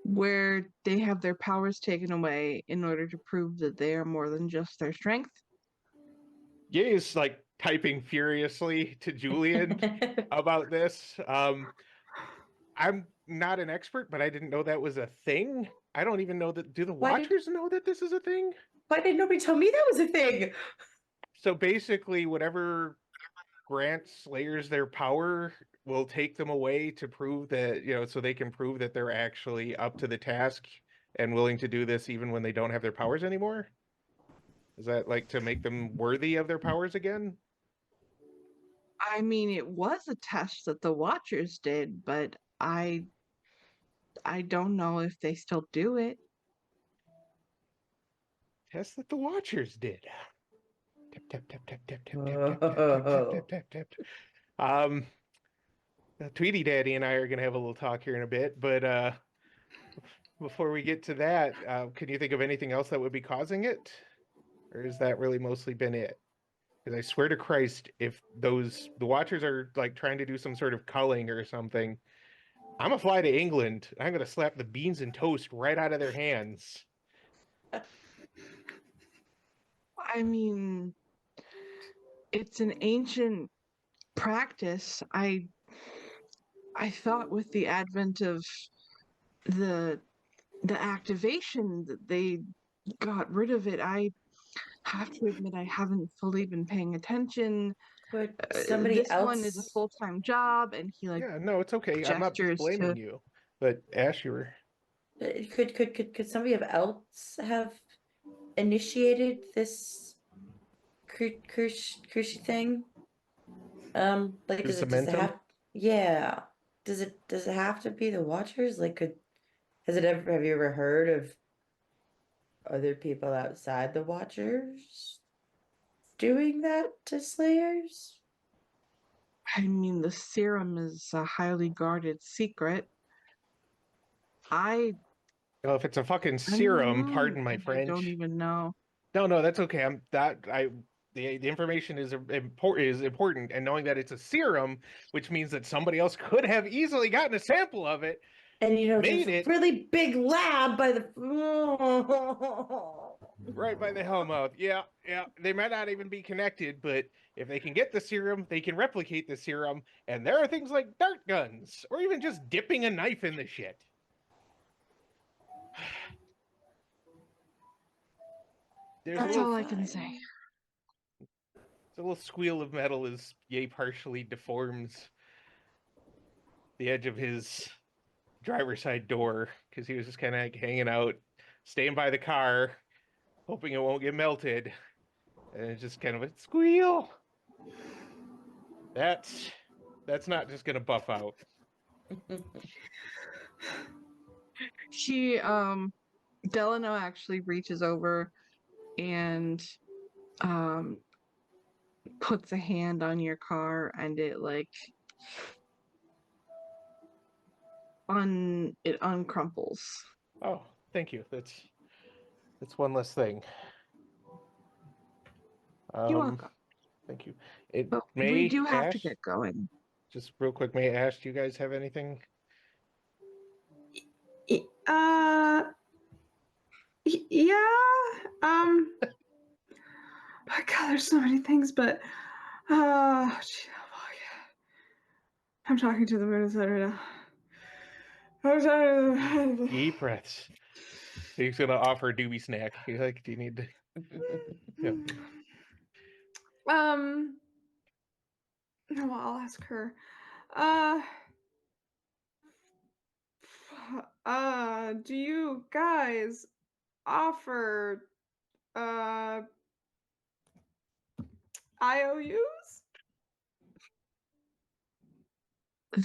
where they have their powers taken away in order to prove that they are more than just their strength. Ye is like typing furiously to Julian about this. I'm not an expert, but I didn't know that was a thing. I don't even know that. Do the Why did Watchers know that this is a thing? why did nobody tell me that was a thing? So basically, whatever grants Slayers their power will take them away to prove that, so they can prove that they're actually up to the task and willing to do this even when they don't have their powers anymore. Is that like to make them worthy of their powers again? I mean, it was a test that the Watchers did, but I don't know if they still do it. Test that the Watchers did. Tap, tap, tap, tap, tap, tap, tap, tap, tap, tap, tap, Whoa. tap, tap, tap. Um, Tweety Daddy and I are gonna have a little talk here in a bit, but before we get to that, can you think of anything else that would be causing it? Or has that really mostly been it? Because I swear to Christ, if the Watchers are like trying to do some sort of culling or something, I'm gonna fly to England. I'm gonna slap the beans and toast right out of their hands. I mean, it's an ancient practice. I thought with the advent of the the activation that got rid of it. I have to admit I haven't fully been paying attention. Could somebody This one is a else full-time job, and he like Yeah, no, it's okay. I'm not gestures blaming to. you. But Ash, you were could somebody else have initiated this cruise thing? Like does it cementum? have yeah. Does it have to be the Watchers? Like have you ever heard of other people outside the Watchers doing that to Slayers? I mean, the serum is a highly guarded secret. I Well, if it's a fucking I don't serum, pardon my I don't French. even know. No, that's okay. The information is important, and knowing that it's a serum, which means that somebody else could have easily gotten a sample of it, And this made it really big lab by the right by the Hellmouth. Yeah, they might not even be connected, but if they can get the serum, they can replicate the serum, and there are things like dart guns, or even just dipping a knife in the shit. There's That's a all I can say. little squeal of metal as Ye partially deforms the edge of his driver's side door because he was just kind of like hanging out, staying by the car, hoping it won't get melted. And it's just kind of a squeal. That's not just gonna buff out. She Delano actually reaches over and um puts a hand on your car, and it like it uncrumples. Oh, thank you. That's one less thing. You're welcome. Thank you. It But we may do have to Ash, get going. just real quick, may Ash, do you guys have anything? Uh, yeah. Oh God, there's so many things, but gee, oh my God. I'm talking to the moon inside right now. I'm talking to Deep breaths. He's gonna offer a doobie snack. He's like, do you need to? Yeah. No, I'll ask her. Uh, do you guys offer IOUs?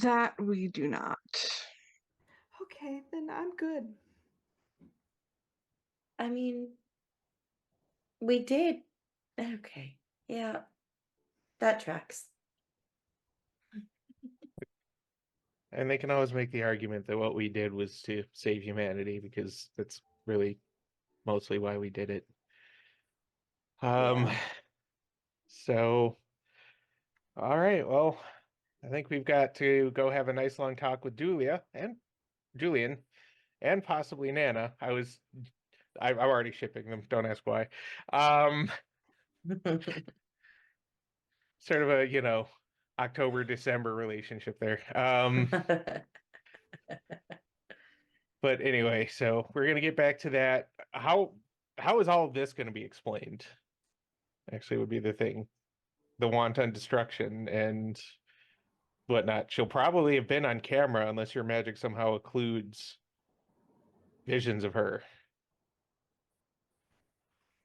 That we do not. Okay, then I'm good. I mean, we did. Okay. Yeah, that tracks. And they can always make the argument that what we did was to save humanity because that's really mostly why we did it. Yeah. So, all right, well, I think we've got to go have a nice long talk with Julian and possibly Nana. I'm already shipping them, don't ask why. Sort of a, October, December relationship there. But anyway, so we're gonna get back to that. How is all of this gonna be explained? Actually, would be the thing. The wanton destruction and whatnot. She'll probably have been on camera unless your magic somehow occludes visions of her.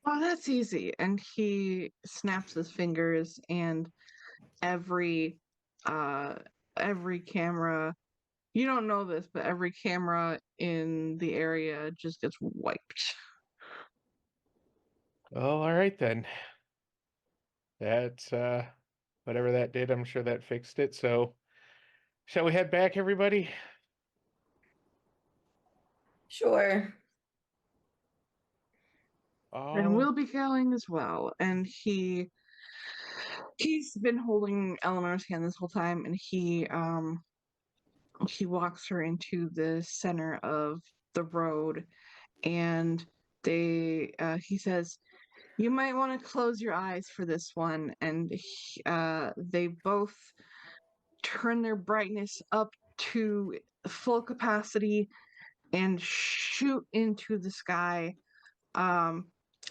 Oh, that's easy. And he snaps his fingers, and every uh every camera, you don't know this, but every camera in the area just gets wiped. Oh, all right then. That's whatever that did, I'm sure that fixed it. So shall we head back, everybody? Sure. And Oh, we'll be going as well. And he's been holding Eleanor's hand this whole time, and he walks her into the center of the road, and he says, you might want to close your eyes for this one. And they both turn their brightness up to full capacity and shoot into the sky.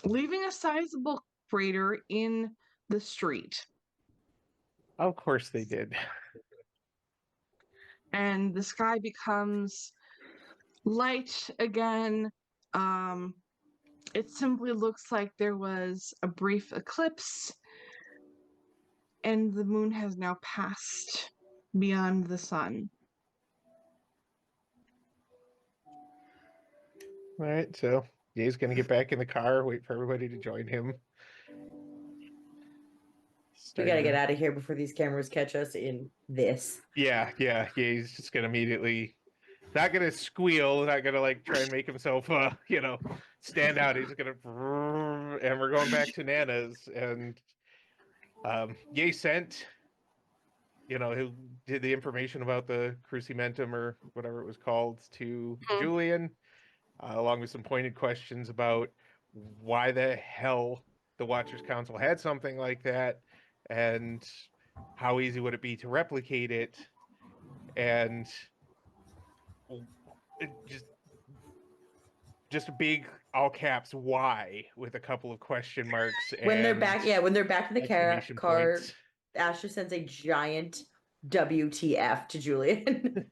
leaving a sizable crater in the street. Of course they did. And the sky becomes light again. It simply looks like there was a brief eclipse, and the moon has now passed beyond the sun. All right, so Jay's gonna get back in the car, wait for everybody to join him. We gotta get Starting- out of here before these cameras catch us in this. Yeah, he's just gonna immediately not gonna squeal, not gonna like try and make himself stand out. He's gonna and we're going back to Nana's and Ye sent who did the information about the crucimentum or whatever it was called to Julian, along with some pointed questions about why the hell the Watchers Council had something like that and how easy would it be to replicate it, and it just a big all caps why with a couple of question marks. When they're and back, when they're back to the exclamation car, points. Asher sends a giant WTF to Julian.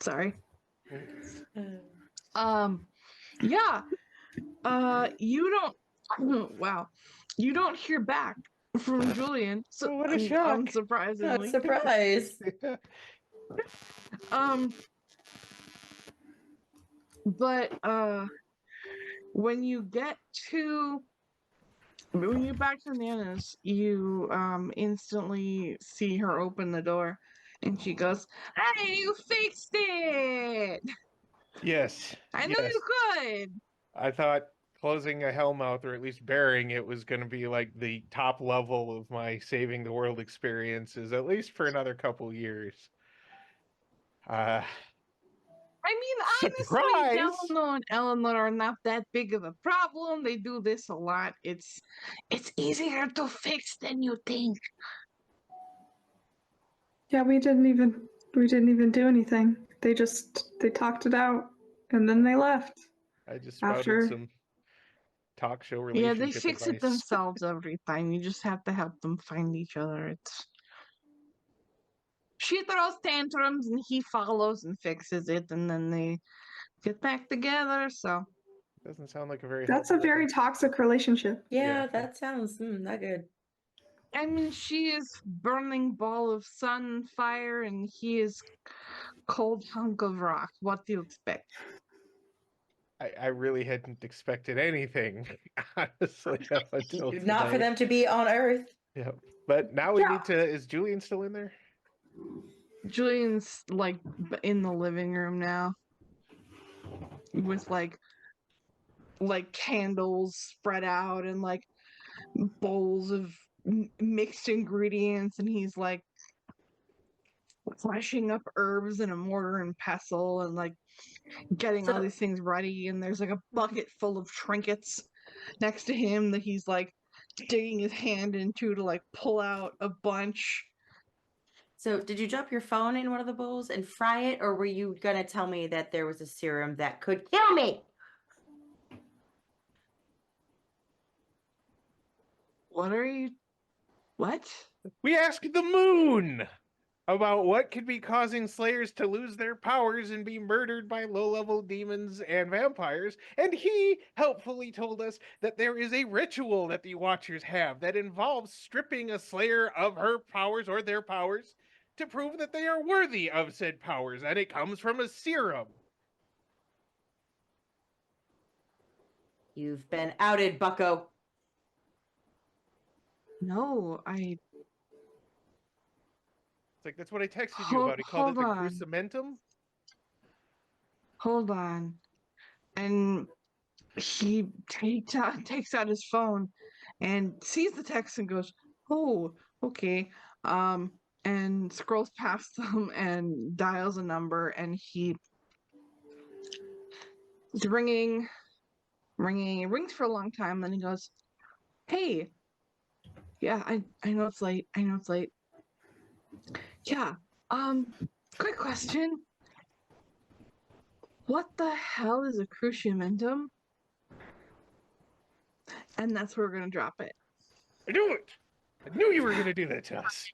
Sorry. Yeah. You don't wow. You don't hear back from Julian. So What a shock. unsurprisingly. Surprise. But when you get back to Nana's, you instantly see her open the door, and she goes, "Hey, you fixed it! Yes. I knew you could." I thought closing a hellmouth, or at least burying it, was going to be like the top level of my saving the world experiences, at least for another couple years. I mean, honestly, Surprise! Delano and Eleanor are not that big of a problem. They do this a lot. It's easier to fix than you think. Yeah, we didn't even do anything. They talked it out and then they left. I just spouted After- some talk show Yeah, relationship they fix it advice. themselves every time. You just have to help them find each other. She throws tantrums and he follows and fixes it, and then they get back together. So Doesn't sound like a very That's a helpful very thing. toxic relationship. Yeah, Yeah. that sounds not good. I mean, she is burning ball of sun and fire, and he is cold hunk of rock. What do you expect? I really hadn't expected anything, honestly, up until Not for tonight. them to be on Earth. Yep. But now we Yeah. need to. Is Julian still in there? Julian's like in the living room now, with like candles spread out and like bowls of mixed ingredients, and he's like fleshing up herbs in a mortar and pestle and like getting all So- these things ready, and there's like a bucket full of trinkets next to him that he's like digging his hand into to like pull out a bunch. So, did you drop your phone in one of the bowls and fry it, or were you gonna tell me that there was a serum that could kill me? What? We asked the moon about what could be causing slayers to lose their powers and be murdered by low-level demons and vampires, and he helpfully told us that there is a ritual that the Watchers have that involves stripping a slayer of her powers or their powers to prove that they are worthy of said powers, and it comes from a serum. You've been outed, bucko. No, It's like, that's what I texted you about. He called it the hold on. crucimentum. Hold on. And he takes out his phone and sees the text and goes, "Oh, okay." And scrolls past them and dials a number, and he's ringing. It rings for a long time, then he goes, "Hey, yeah, I know it's late. Yeah, quick question. What the hell is a cruciamentum? And that's where we're gonna drop it. I knew it. I knew you were gonna do that to us.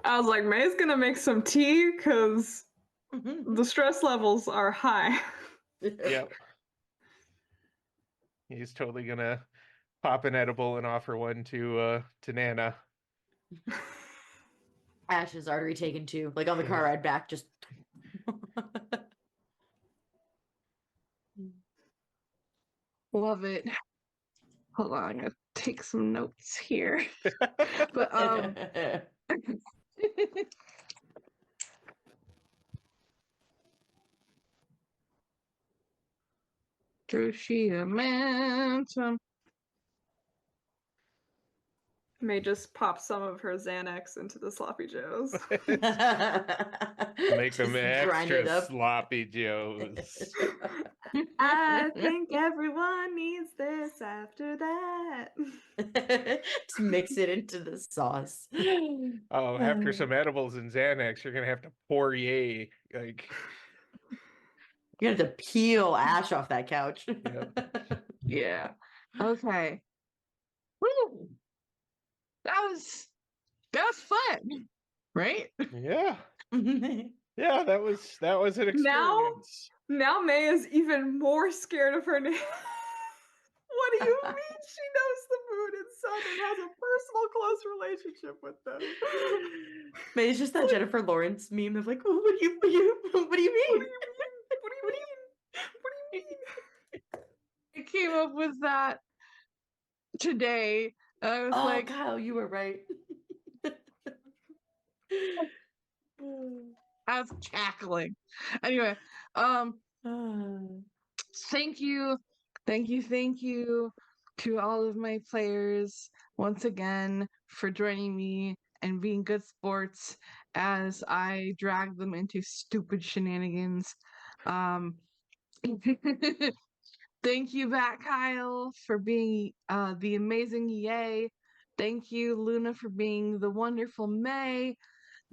I was like, May's gonna make some tea because the stress levels are high. Yep. He's totally gonna pop an edible and offer one to Nana. Ash's artery taken too. Like on the car ride back, just Love it. Hold on, I'm gonna take some notes here. But cruciamentum. May just pop some of her Xanax into the sloppy joes. Make them Just grind it extra up. sloppy joes. I think everyone needs this after that. Just mix it into the sauce. Oh, after some edibles and Xanax, you're gonna have to pour yay. Like, You're gonna have to peel Ash off that couch. Yeah. Okay. Woo! That was fun, right? yeah, yeah, that was an experience. Now May is even more scared of her name. What do you mean she knows the moon and sun and has a personal close relationship with them? But it's just that Jennifer Lawrence meme of like, oh, what do you mean? What do you mean? I came up with that today. I was Oh, like, Kyle, you were right. I was cackling. Anyway, thank you to all of my players once again for joining me and being good sports as I drag them into stupid shenanigans. Thank you back, Kyle, for being the amazing Yay. Thank you, Luna, for being the wonderful May.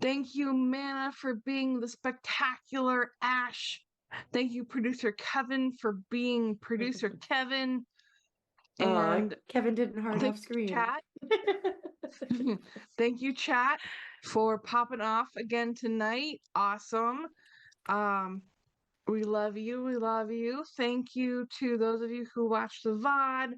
Thank you, Mana, for being the spectacular Ash. Thank you, producer Kevin, for being producer Kevin. And Kevin didn't hard thank off screen. chat. Thank you, chat, for popping off again tonight. Awesome. We love you. We love you. Thank you to those of you who watched the VOD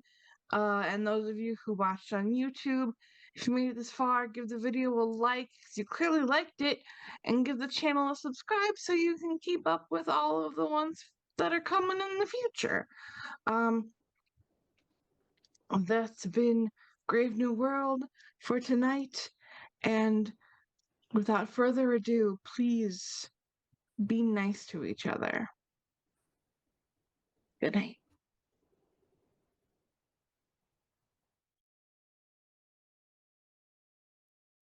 and those of you who watched on YouTube. If you made it this far, give the video a like because you clearly liked it, and give the channel a subscribe so you can keep up with all of the ones that are coming in the future. That's been Grave New World for tonight, and without further ado, please be nice to each other. Good night.